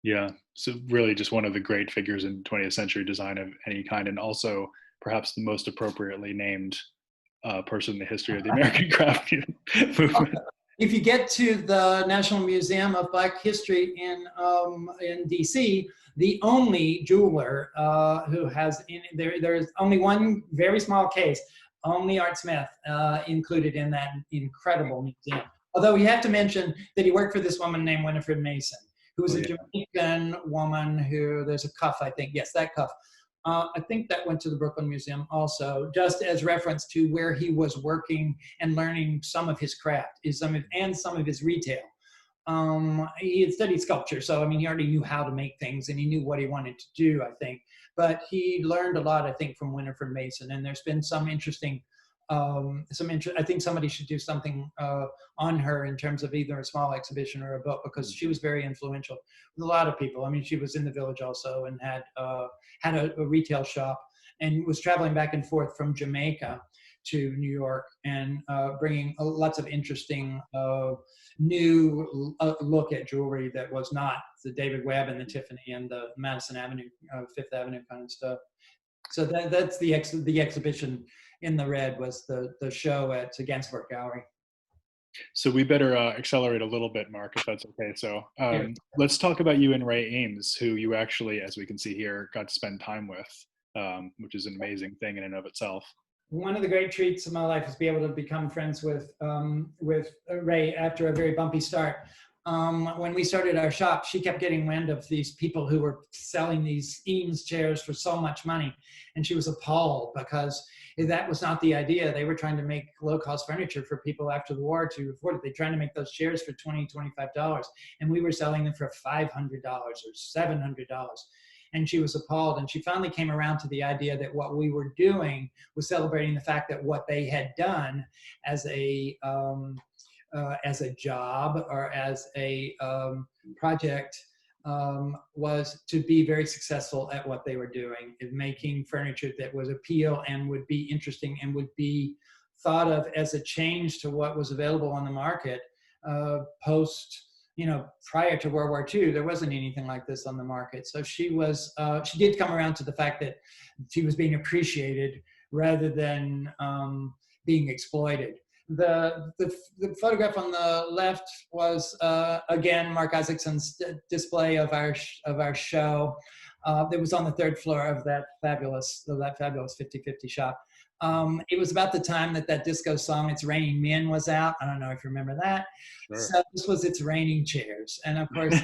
Yeah, so really just one of the great figures in 20th century design of any kind, and also perhaps the most appropriately named person in the history of the American craft movement. If you get to the National Museum of Black History in DC, the only jeweler who has, there's only one very small case, only Art Smith included in that incredible museum. Although we have to mention that he worked for this woman named Winifred Mason, who was a Jamaican woman who, there's a cuff, I think, yes, that cuff. I think that went to the Brooklyn Museum also, just as reference to where he was working and learning some of his craft, and some of his retail. He had studied sculpture, so I mean, he already knew how to make things and he knew what he wanted to do, I think. But he learned a lot, I think, from Winifred Mason, and there's been some interesting, I think somebody should do something on her in terms of either a small exhibition or a book, because she was very influential with a lot of people. I mean, she was in the Village also and had a retail shop and was traveling back and forth from Jamaica to New York and bringing lots of interesting new look at jewelry that was not the David Webb and the Tiffany and the Madison Avenue, Fifth Avenue kind of stuff. So that's the exhibition in the red, was the show at Gansevoort Gallery. So we better accelerate a little bit, Mark, if that's okay. So let's talk about you and Ray Eames, who you actually, as we can see here, got to spend time with, which is an amazing thing in and of itself. One of the great treats of my life is to be able to become friends with Ray after a very bumpy start. When we started our shop, she kept getting wind of these people who were selling these Eames chairs for so much money. And she was appalled because that was not the idea. They were trying to make low-cost furniture for people after the war to afford it. They were trying to make those chairs for $20, $25. And we were selling them for $500 or $700. And she was appalled. And she finally came around to the idea that what we were doing was celebrating the fact that what they had done as a job or as a project was to be very successful at what they were doing, in making furniture that would appeal and would be interesting and would be thought of as a change to what was available on the market prior to World War II. There wasn't anything like this on the market. So she did come around to the fact that she was being appreciated rather than being exploited. The photograph on the left was again Mark Isaacson's display of our show. It was on the third floor of that fabulous 50/50 shop. It was about the time that disco song "It's Raining Men" was out. I don't know if you remember that. Sure. So this was "It's Raining Chairs," and of course,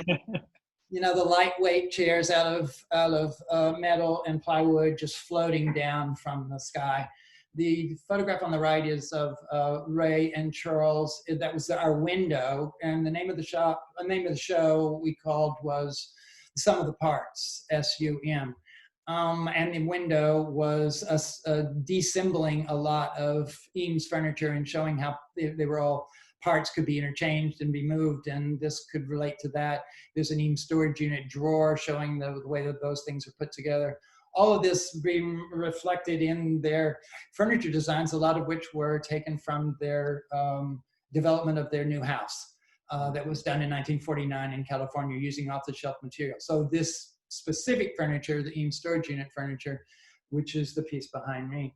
the lightweight chairs out of metal and plywood just floating down from the sky. The photograph on the right is of Ray and Charles. That was our window, and the name of the show we called was Sum of the Parts, SUM. And the window was deassembling a lot of Eames furniture and showing how they were all parts could be interchanged and be moved, and this could relate to that. There's an Eames storage unit drawer showing the way that those things are put together. All of this being reflected in their furniture designs, a lot of which were taken from their development of their new house that was done in 1949 in California using off-the-shelf material. So this specific furniture, the Eames storage unit furniture, which is the piece behind me,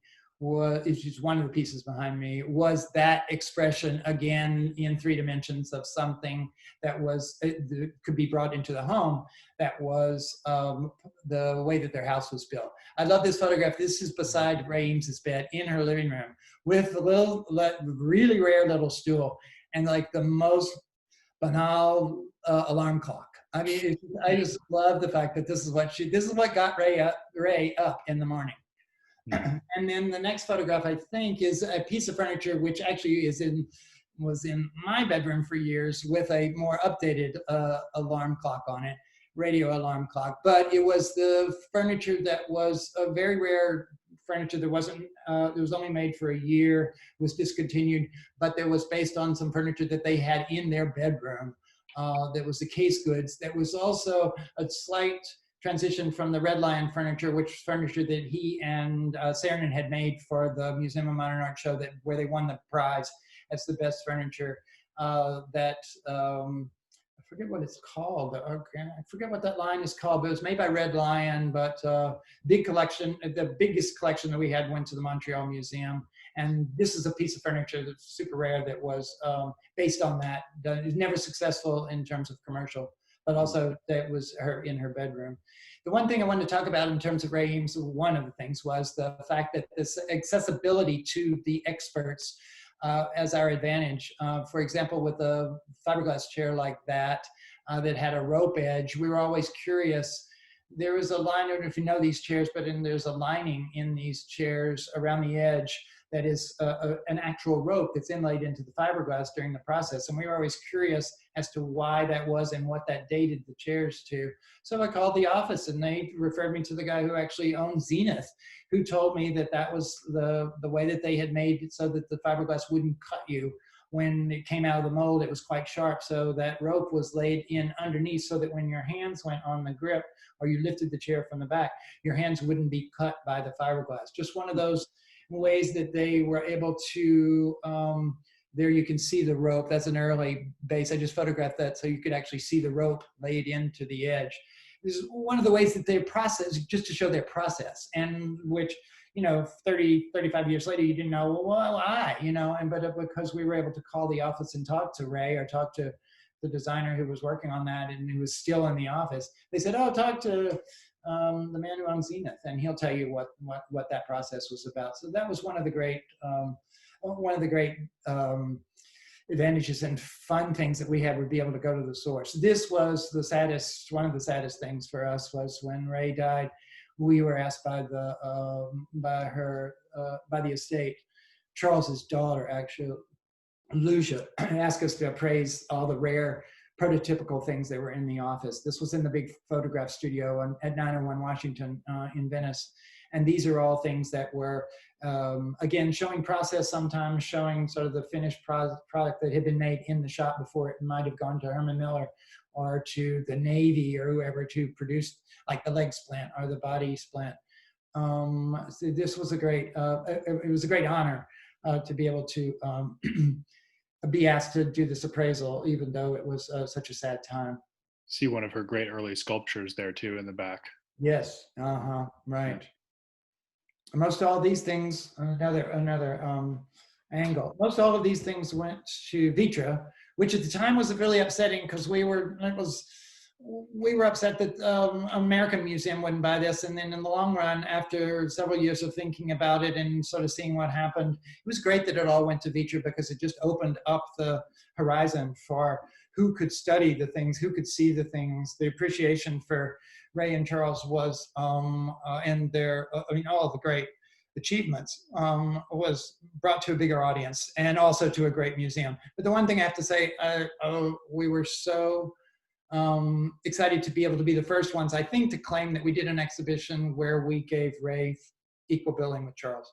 is one of the pieces behind me, was that expression again in 3 dimensions of something that could be brought into the home. That was the way that their house was built. I love this photograph. This is beside Ray Eames's bed in her living room with a really rare little stool and like the most banal alarm clock. I mean, I just love the fact that this is what got Ray up in the morning. And then the next photograph, I think, is a piece of furniture which actually was in my bedroom for years with a more updated alarm clock on it, radio alarm clock. But it was the furniture that was a very rare furniture that wasn't, it was only made for a year, was discontinued, but that was based on some furniture that they had in their bedroom. That was the case goods. That was also a slight transition from the Red Lion furniture, which was furniture that he and Saarinen had made for the Museum of Modern Art show, that where they won the prize as the best furniture. I forget what it's called. I forget what that line is called, but it was made by Red Lion. But big collection, the biggest collection that we had went to the Montreal Museum. And this is a piece of furniture that's super rare that was based on that. It was never successful in terms of commercial, but also that was in her bedroom. The one thing I wanted to talk about in terms of Ray Eames, one of the things was the fact that this accessibility to the experts as our advantage. For example, with a fiberglass chair like that, that had a rope edge, we were always curious. There was a line, I don't know if you know these chairs, but there's a lining in these chairs around the edge that is an actual rope that's inlaid into the fiberglass during the process. And we were always curious as to why that was and what that dated the chairs to. So I called the office and they referred me to the guy who actually owned Zenith, who told me that that was the way that they had made it so that the fiberglass wouldn't cut you. When it came out of the mold, it was quite sharp. So that rope was laid in underneath so that when your hands went on the grip or you lifted the chair from the back, your hands wouldn't be cut by the fiberglass. Just one of those ways that they were able to, there you can see the rope. That's an early base. I just photographed that so you could actually see the rope laid into the edge. This is one of the ways that they process, just to show their process, and which, 30, 35 years later, you didn't know, well, why, but because we were able to call the office and talk to Ray or talk to the designer who was working on that and who was still in the office, they said, oh, talk to the man who owns Zenith, and he'll tell you what that process was about. So that was one of the great advantages and fun things that we had, would be able to go to the source. This was one of the saddest things for us was when Ray died. We were asked by the estate, Charles's daughter, actually, Lucia, asked us to appraise all the rare prototypical things that were in the office. This was in the big photograph studio at 901 Washington in Venice. And these are all things that were, again, showing process, sometimes showing sort of the finished product that had been made in the shop before it might have gone to Herman Miller or to the Navy or whoever to produce, like the leg splint or the body splint. So this was it was a great honor to be able to be asked to do this appraisal, even though it was such a sad time. See one of her great early sculptures there too in the back. Yes, right. Most all these things, another angle. Most all of these things went to Vitra, which at the time was really upsetting because we were upset that American Museum wouldn't buy this. And then in the long run, after several years of thinking about it and sort of seeing what happened, it was great that it all went to Vitra because it just opened up the horizon for who could study the things, who could see the things. The appreciation for Ray and Charles was, and their, all of the great achievements was brought to a bigger audience and also to a great museum. But the one thing I have to say, we were so excited to be able to be the first ones, I think, to claim that we did an exhibition where we gave Ray equal billing with Charles.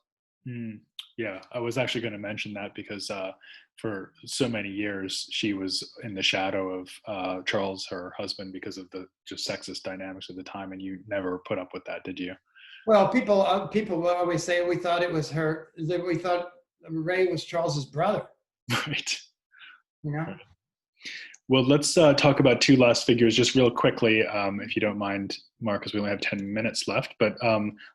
Yeah, I was actually going to mention that because for so many years she was in the shadow of Charles, her husband, because of the just sexist dynamics of the time, and you never put up with that, did you? Well, people will always say we thought it was her, that we thought Ray was Charles's brother. Right. Right. Well, let's talk about two last figures just real quickly, if you don't mind, Mark, because we only have 10 minutes left. But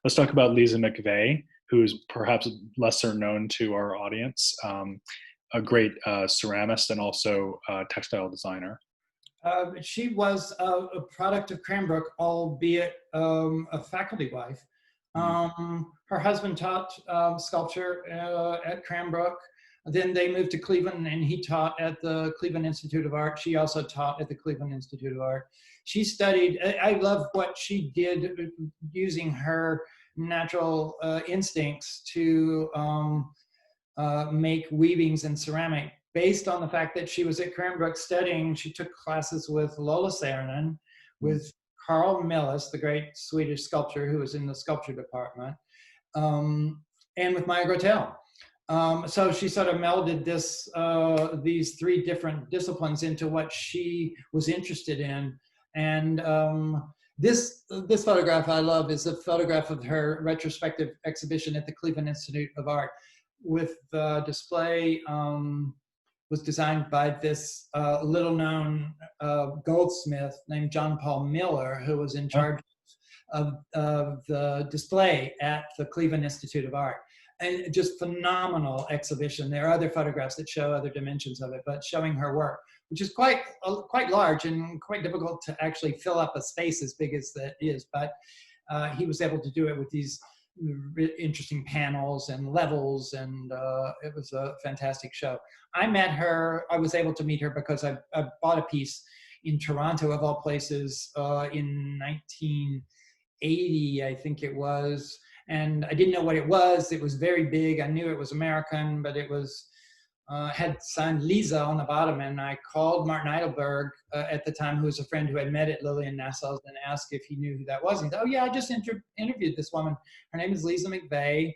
let's talk about Leza McVey, who's perhaps lesser known to our audience, a great ceramist and also textile designer. She was a product of Cranbrook, albeit a faculty wife. Her husband taught sculpture at Cranbrook. Then they moved to Cleveland and he taught at the Cleveland Institute of Art. She also taught at the Cleveland Institute of Art. She studied, I love what she did using her natural instincts to make weavings in ceramic based on the fact that she was at Cranbrook studying. She took classes with Lola Saarinen, with Carl Milles, the great Swedish sculptor who was in the sculpture department. and with Maya Grotel. So she sort of melded these three different disciplines into what she was interested in. And this photograph I love is a photograph of her retrospective exhibition at the Cleveland Institute of Art, with the display was designed by this little-known goldsmith named John Paul Miller, who was in charge of the display at the Cleveland Institute of Art. And just phenomenal exhibition. There are other photographs that show other dimensions of it, but showing her work, which is quite large and quite difficult to actually fill up a space as big as that is. But he was able to do it with these interesting panels and levels, and it was a fantastic show. I met her, I was able to meet her because I bought a piece in Toronto, of all places, in 1980, I think it was. And I didn't know what it was. It was very big. I knew it was American, but it was had signed Leza on the bottom. And I called Martin Eidelberg at the time, who was a friend who had met at Lillian Nassau's, and asked if he knew who that was. And he said, "Oh yeah, I just interviewed this woman. Her name is Leza McVey.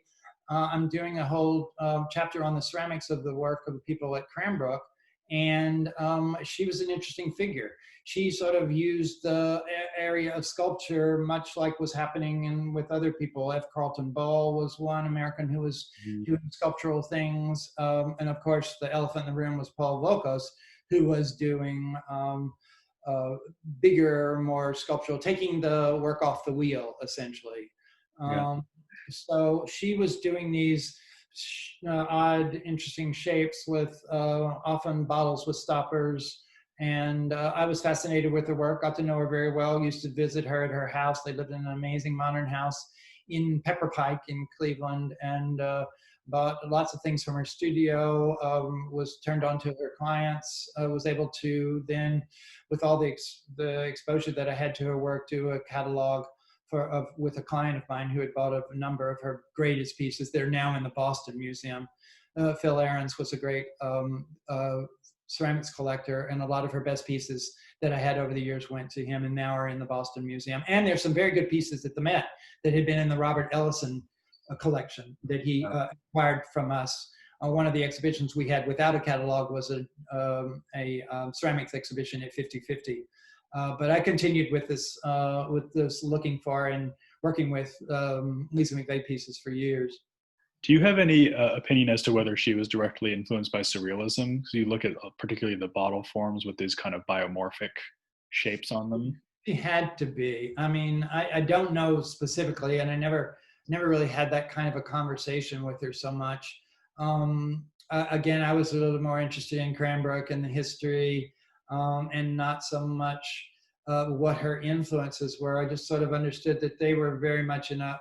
I'm doing a whole chapter on the ceramics of the work of the people at Cranbrook." And she was an interesting figure. She sort of used the area of sculpture, much like was happening with other people. F. Carlton Ball was one American who was doing sculptural things. And of course, the elephant in the room was Paul Volkos, who was doing bigger, more sculptural, taking the work off the wheel, essentially. So she was doing these odd, interesting shapes with often bottles with stoppers. And I was fascinated with her work, got to know her very well, used to visit her at her house. They lived in an amazing modern house in Pepper Pike in Cleveland, and bought lots of things from her studio, was turned on to her clients, was able to then, with all the exposure that I had to her work, do a catalog with a client of mine who had bought a number of her greatest pieces. They're now in the Boston Museum. Phil Ahrens was a great ceramics collector, and a lot of her best pieces that I had over the years went to him, and now are in the Boston Museum. And there's some very good pieces at the Met that had been in the Robert Ellison collection that he acquired from us. One of the exhibitions we had without a catalog was a ceramics exhibition at 50/50. But I continued with this looking for and working with Leza McVey pieces for years. Do you have any opinion as to whether she was directly influenced by surrealism? Because you look at particularly the bottle forms with these kind of biomorphic shapes on them. She had to be. I mean, I don't know specifically, and I never really had that kind of a conversation with her so much. Again, I was a little more interested in Cranbrook and the history, and not so much what her influences were. I just sort of understood that they were very much in a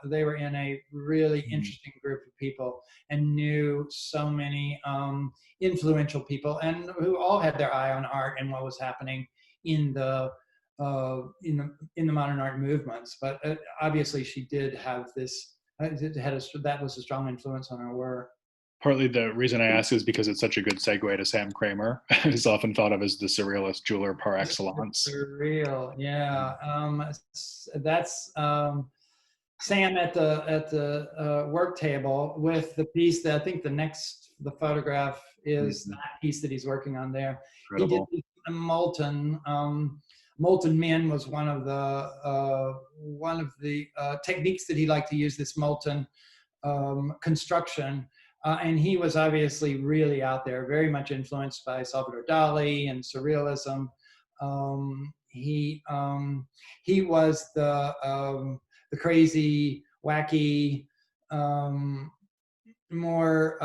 really interesting group of people, and knew so many influential people, and who all had their eye on art and what was happening in the modern art movements. But obviously, she did have this. That was a strong influence on her work. Partly the reason I ask is because it's such a good segue to Sam Kramer, who's often thought of as the surrealist jeweler par excellence. Surreal, yeah. That's Sam at the work table with the piece that I think the photograph is that piece that he's working on there. Incredible. He did molten. Molten men was one of the techniques that he liked to use, this molten construction. And he was obviously really out there, very much influenced by Salvador Dali and surrealism. He was the crazy, wacky, more,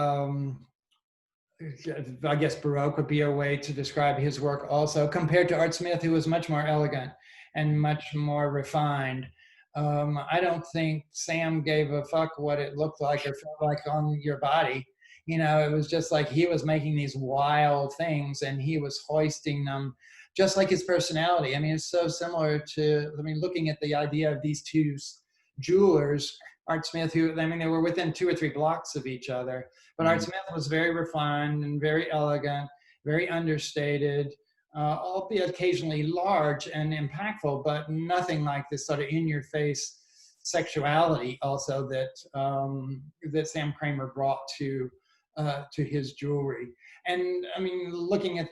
I guess Baroque would be a way to describe his work also, compared to Art Smith, who was much more elegant and much more refined. I don't think Sam gave a fuck what it looked like or felt like on your body. You know, it was just like he was making these wild things and he was hoisting them, just like his personality. I mean, it's so similar to, looking at the idea of these two jewelers, Art Smith, they were within 2 or 3 blocks of each other. But Art Smith was very refined and very elegant, very understated, albeit occasionally large and impactful, but nothing like this sort of in-your-face sexuality also that that Sam Kramer brought to his jewelry. And I mean, looking at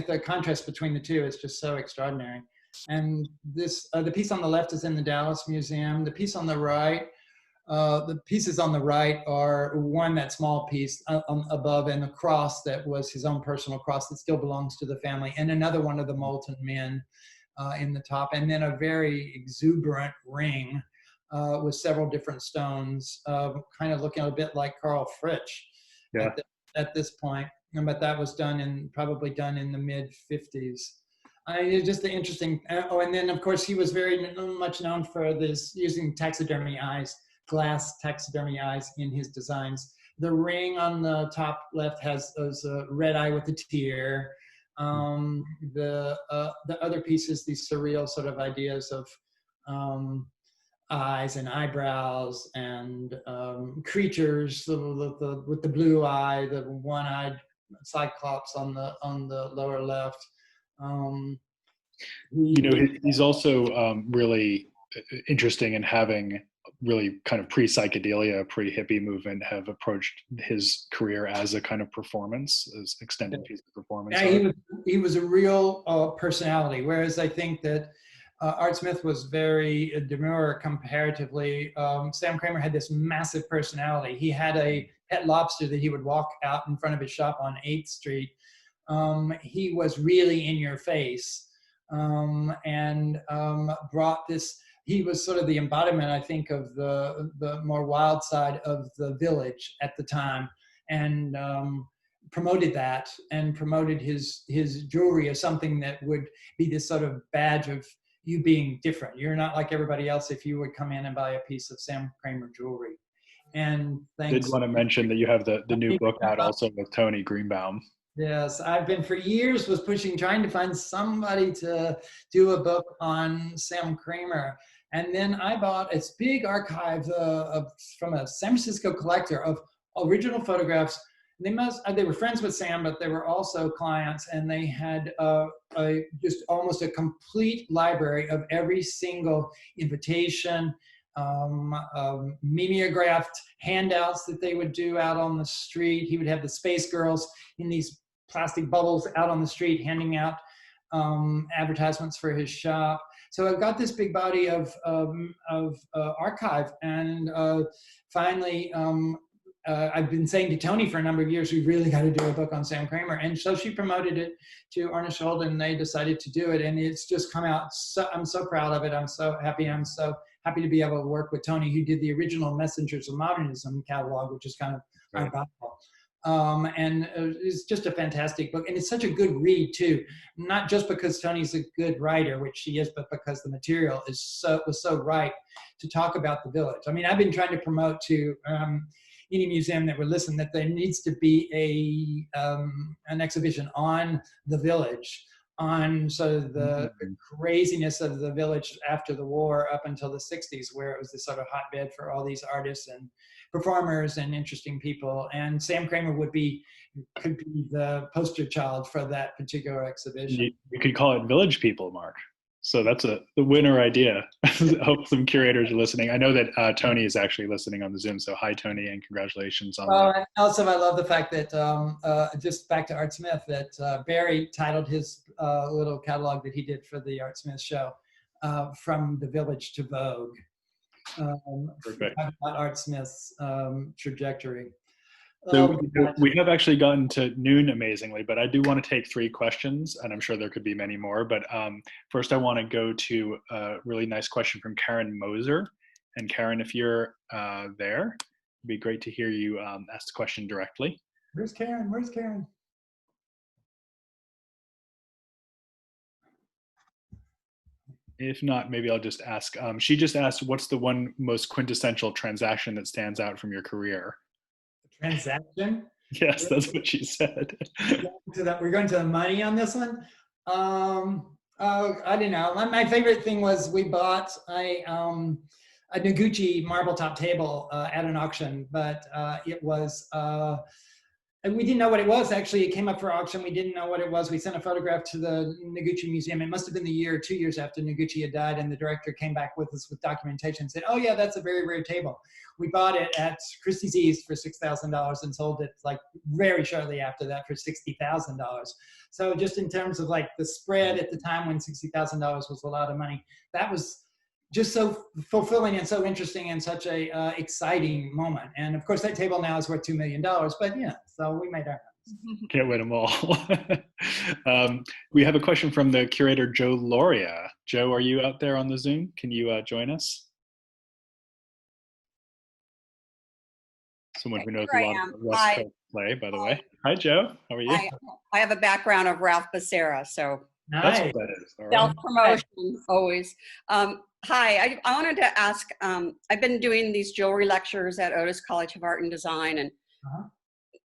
the contrast between the two is just so extraordinary. And this the piece on the left is in the Dallas Museum. The piece on the right, the pieces on the right are one, that small piece above, and the cross that was his own personal cross that still belongs to the family, and another one of the molten men in the top, and then a very exuberant ring with several different stones, kind of looking a bit like Carl Fritsch at this point. But that was probably done in the mid 50s. It's just the interesting. Oh, and then of course he was very much known for this using taxidermy eyes, glass taxidermy eyes in his designs. The ring on the top left has a red eye with a tear. The other pieces, these surreal sort of ideas of eyes and eyebrows and creatures with the blue eye, the one-eyed cyclops on the lower left. He's also really interesting in having really kind of pre-psychedelia, pre-hippie movement have approached his career as a kind of performance, as extended piece of performance. Yeah, he was a real personality, whereas I think that Art Smith was very demure comparatively. Sam Kramer had this massive personality. He had a pet lobster that he would walk out in front of his shop on 8th Street. He was really in your face, and brought this. He was sort of the embodiment, I think, of the more wild side of the village at the time, and promoted that, and promoted his jewelry as something that would be this sort of badge of you being different. You're not like everybody else if you would come in and buy a piece of Sam Kramer jewelry. And thanks. Did want to mention that you have the new book out also with Tony Greenbaum. Yes, I've been for years trying to find somebody to do a book on Sam Kramer. And then I bought this big archive from a San Francisco collector of original photographs. They were friends with Sam, but they were also clients, and they had just almost a complete library of every single invitation, mimeographed handouts that they would do out on the street. He would have the Space Girls in these plastic bubbles out on the street handing out advertisements for his shop. So I've got this big body of archive, and finally I've been saying to Tony for a number of years, we've really got to do a book on Sam Kramer. And so she promoted it to Ernest Schold, and they decided to do it. And it's just come out. I'm so proud of it. I'm so happy. I'm so happy to be able to work with Tony, who did the original Messengers of Modernism catalog, which is kind of our Bible. And it's just a fantastic book. And it's such a good read too, not just because Tony's a good writer, which he is, but because the material was so right to talk about the village. I mean, I've been trying to promote to any museum that would listen that there needs to be an exhibition on the village, on sort of the craziness of the village after the war up until the 60s, where it was this sort of hotbed for all these artists and performers and interesting people. And Sam Kramer could be the poster child for that particular exhibition. You could call it Village People, Mark. So that's the winner idea. I hope some curators are listening. I know that Tony is actually listening on the Zoom. So hi, Tony, and congratulations on that. And also, I love the fact that, just back to Art Smith, that Barry titled his little catalog that he did for the Art Smith show, From the Village to Vogue. Perfect. About Art Smith's trajectory. So we have actually gotten to noon amazingly, but I do want to take 3 questions, and I'm sure there could be many more. But first, I want to go to a really nice question from Karen Moser. And Karen, if you're there, it'd be great to hear you ask the question directly. Where's Karen? Where's Karen? If not, maybe I'll just ask. She just asked, what's the one most quintessential transaction that stands out from your career? Transaction? Yes, that's what she said. We're going to the money on this one. I don't know. My favorite thing was we bought a Noguchi marble top table at an auction, but it was And we didn't know what it was. Actually, it came up for auction. We didn't know what it was. We sent a photograph to the Noguchi Museum. It must have been the year or 2 years after Noguchi had died, and the director came back with us with documentation and said, oh yeah, that's a very rare table. We bought it at Christie's East for $6,000 and sold it like very shortly after that for $60,000. So just in terms of like the spread at the time when $60,000 was a lot of money, that was just so fulfilling and so interesting and such a exciting moment. And of course that table now is worth $2 million, but yeah, so we made our own. Can't win them all. We have a question from the curator, Joe Loria. Joe, are you out there on the Zoom? Can you join us? Someone who knows a lot of West Coast play, by the way. Hi, Joe. How are you? I have a background of Ralph Becerra, so Nice. That's what that is. All right. Self-promotion, always. Hi, I wanted to ask, I've been doing these jewelry lectures at Otis College of Art and Design, and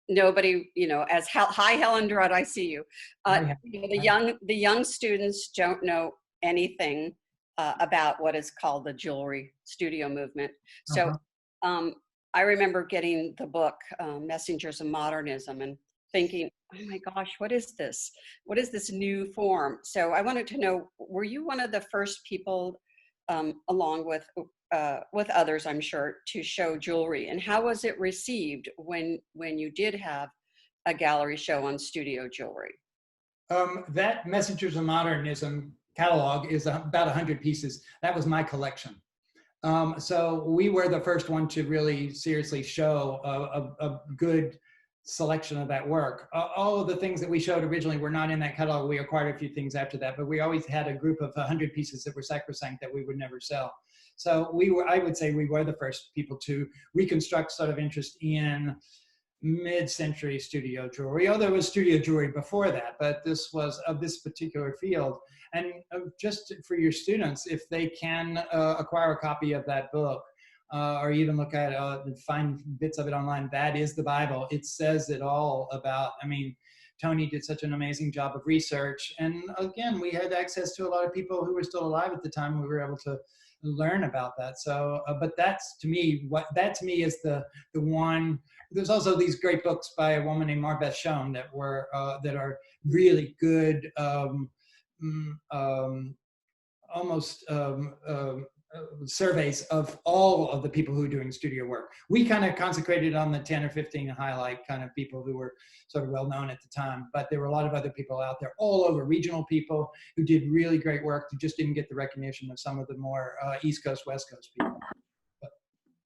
nobody, as hi Helen Drudd, I see you. The young students don't know anything about what is called the jewelry studio movement. So I remember getting the book, Messengers of Modernism, and thinking, oh my gosh, what is this? What is this new form? So I wanted to know, were you one of the first people, along with others, I'm sure, to show jewelry? And how was it received when you did have a gallery show on studio jewelry? That Messengers of Modernism catalog is about 100 pieces. That was my collection. So we were the first one to really seriously show a good selection of that work. All of the things that we showed originally were not in that catalog. We acquired a few things after that, but we always had a group of 100 pieces that were sacrosanct that we would never sell. So I would say we were the first people to reconstruct sort of interest in mid-century studio jewelry. There was studio jewelry before that, but this was of this particular field. And just for your students, if they can acquire a copy of that book, or even look at it, find bits of it online, that is the Bible. It says it all about, Tony did such an amazing job of research. And again, we had access to a lot of people who were still alive at the time. We were able to learn about that. So, but that's to me, is the one. There's also these great books by a woman named Marbeth Schoen that are really good, surveys of all of the people who are doing studio work. We kind of concentrated on the 10 or 15 highlight kind of people who were sort of well known at the time, but there were a lot of other people out there all over, regional people who did really great work who just didn't get the recognition of some of the more East Coast, West Coast people.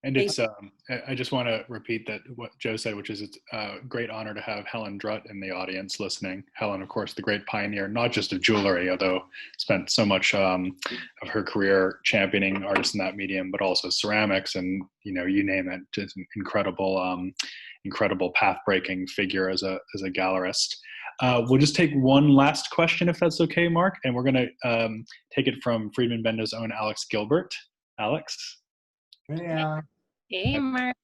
And it's, I just want to repeat that what Joe said, which is it's a great honor to have Helen Drutt in the audience listening. Helen, of course, the great pioneer, not just of jewelry, although spent so much of her career championing artists in that medium, but also ceramics and, you name it, just an incredible path-breaking figure as a gallerist. We'll just take one last question, if that's okay, Mark, and we're going to take it from Friedman Benda's own Alex Gilbert. Alex? Yeah. Hey, Mark.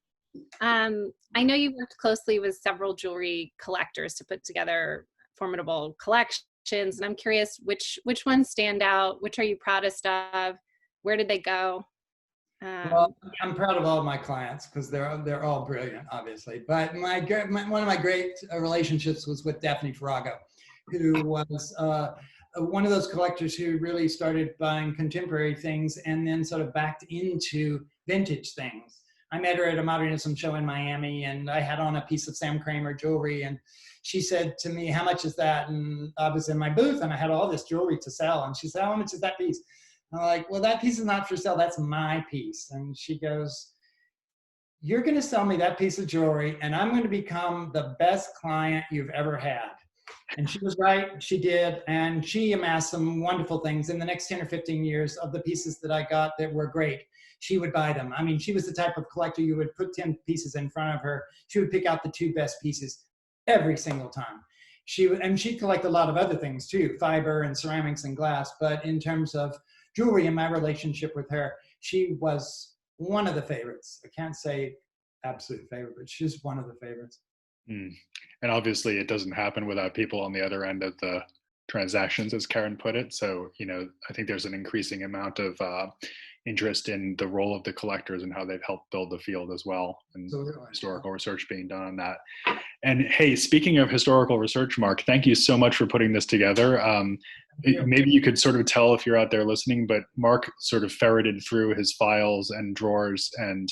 I know you worked closely with several jewelry collectors to put together formidable collections, and I'm curious which ones stand out. Which are you proudest of? Where did they go? Well, I'm proud of all of my clients because they're all brilliant, obviously. But one of my great relationships was with Daphne Farrago, who was one of those collectors who really started buying contemporary things and then sort of backed into vintage things. I met her at a modernism show in Miami, and I had on a piece of Sam Kramer jewelry, and she said to me, how much is that? And I was in my booth and I had all this jewelry to sell, and she said, how much is that piece? And I'm like, well, that piece is not for sale, that's my piece. And she goes, you're gonna sell me that piece of jewelry and I'm gonna become the best client you've ever had. And she was right, she did, and she amassed some wonderful things. In the next 10 or 15 years of the pieces that I got that were great, she would buy them. She was the type of collector, you would put 10 pieces in front of her, she would pick out the 2 best pieces every single time. She'd collect a lot of other things too, fiber and ceramics and glass, but in terms of jewelry and my relationship with her, she was one of the favorites. I can't say absolute favorite, but she's one of the favorites. Mm. And obviously it doesn't happen without people on the other end of the transactions, as Karen put it. So, I think there's an increasing amount of, interest in the role of the collectors and how they've helped build the field as well, and Absolutely. historical research being done on that. And hey, speaking of historical research, Mark, thank you so much for putting this together. Maybe you could sort of tell if you're out there listening, but Mark sort of ferreted through his files and drawers and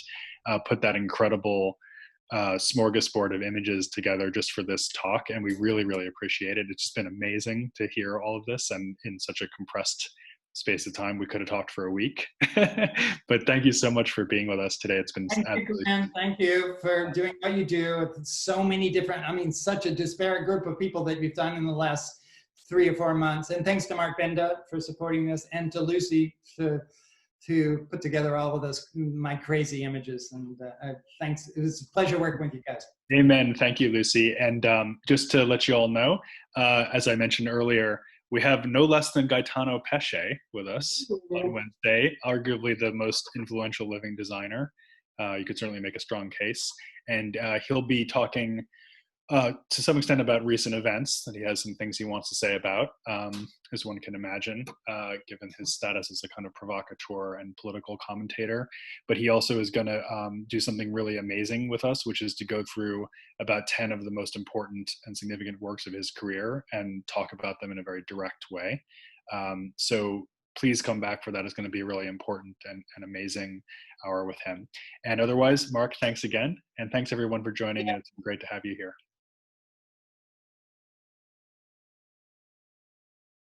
put that incredible smorgasbord of images together just for this talk. And we really, really appreciate it. It's just been amazing to hear all of this, and in such a compressed space of time. We could have talked for a week. But thank you so much for being with us today. It's been Thank you for doing what you do. So many different, I mean, such a disparate group of people that you've done in the last 3 or 4 months. And thanks to Mark Benda for supporting this, and to Lucy to put together all of this, my crazy images. And thanks. It was a pleasure working with you guys. Amen. Thank you, Lucy. And just to let you all know, as I mentioned earlier, we have no less than Gaetano Pesce with us on Wednesday, arguably the most influential living designer. You could certainly make a strong case. And he'll be talking to some extent about recent events that he has some things he wants to say about, as one can imagine, given his status as a kind of provocateur and political commentator. But he also is going to do something really amazing with us, which is to go through about 10 of the most important and significant works of his career and talk about them in a very direct way. So please come back for that. It's going to be a really important and amazing hour with him. And otherwise, Mark, thanks again. And thanks everyone for joining. And it's great to have you here.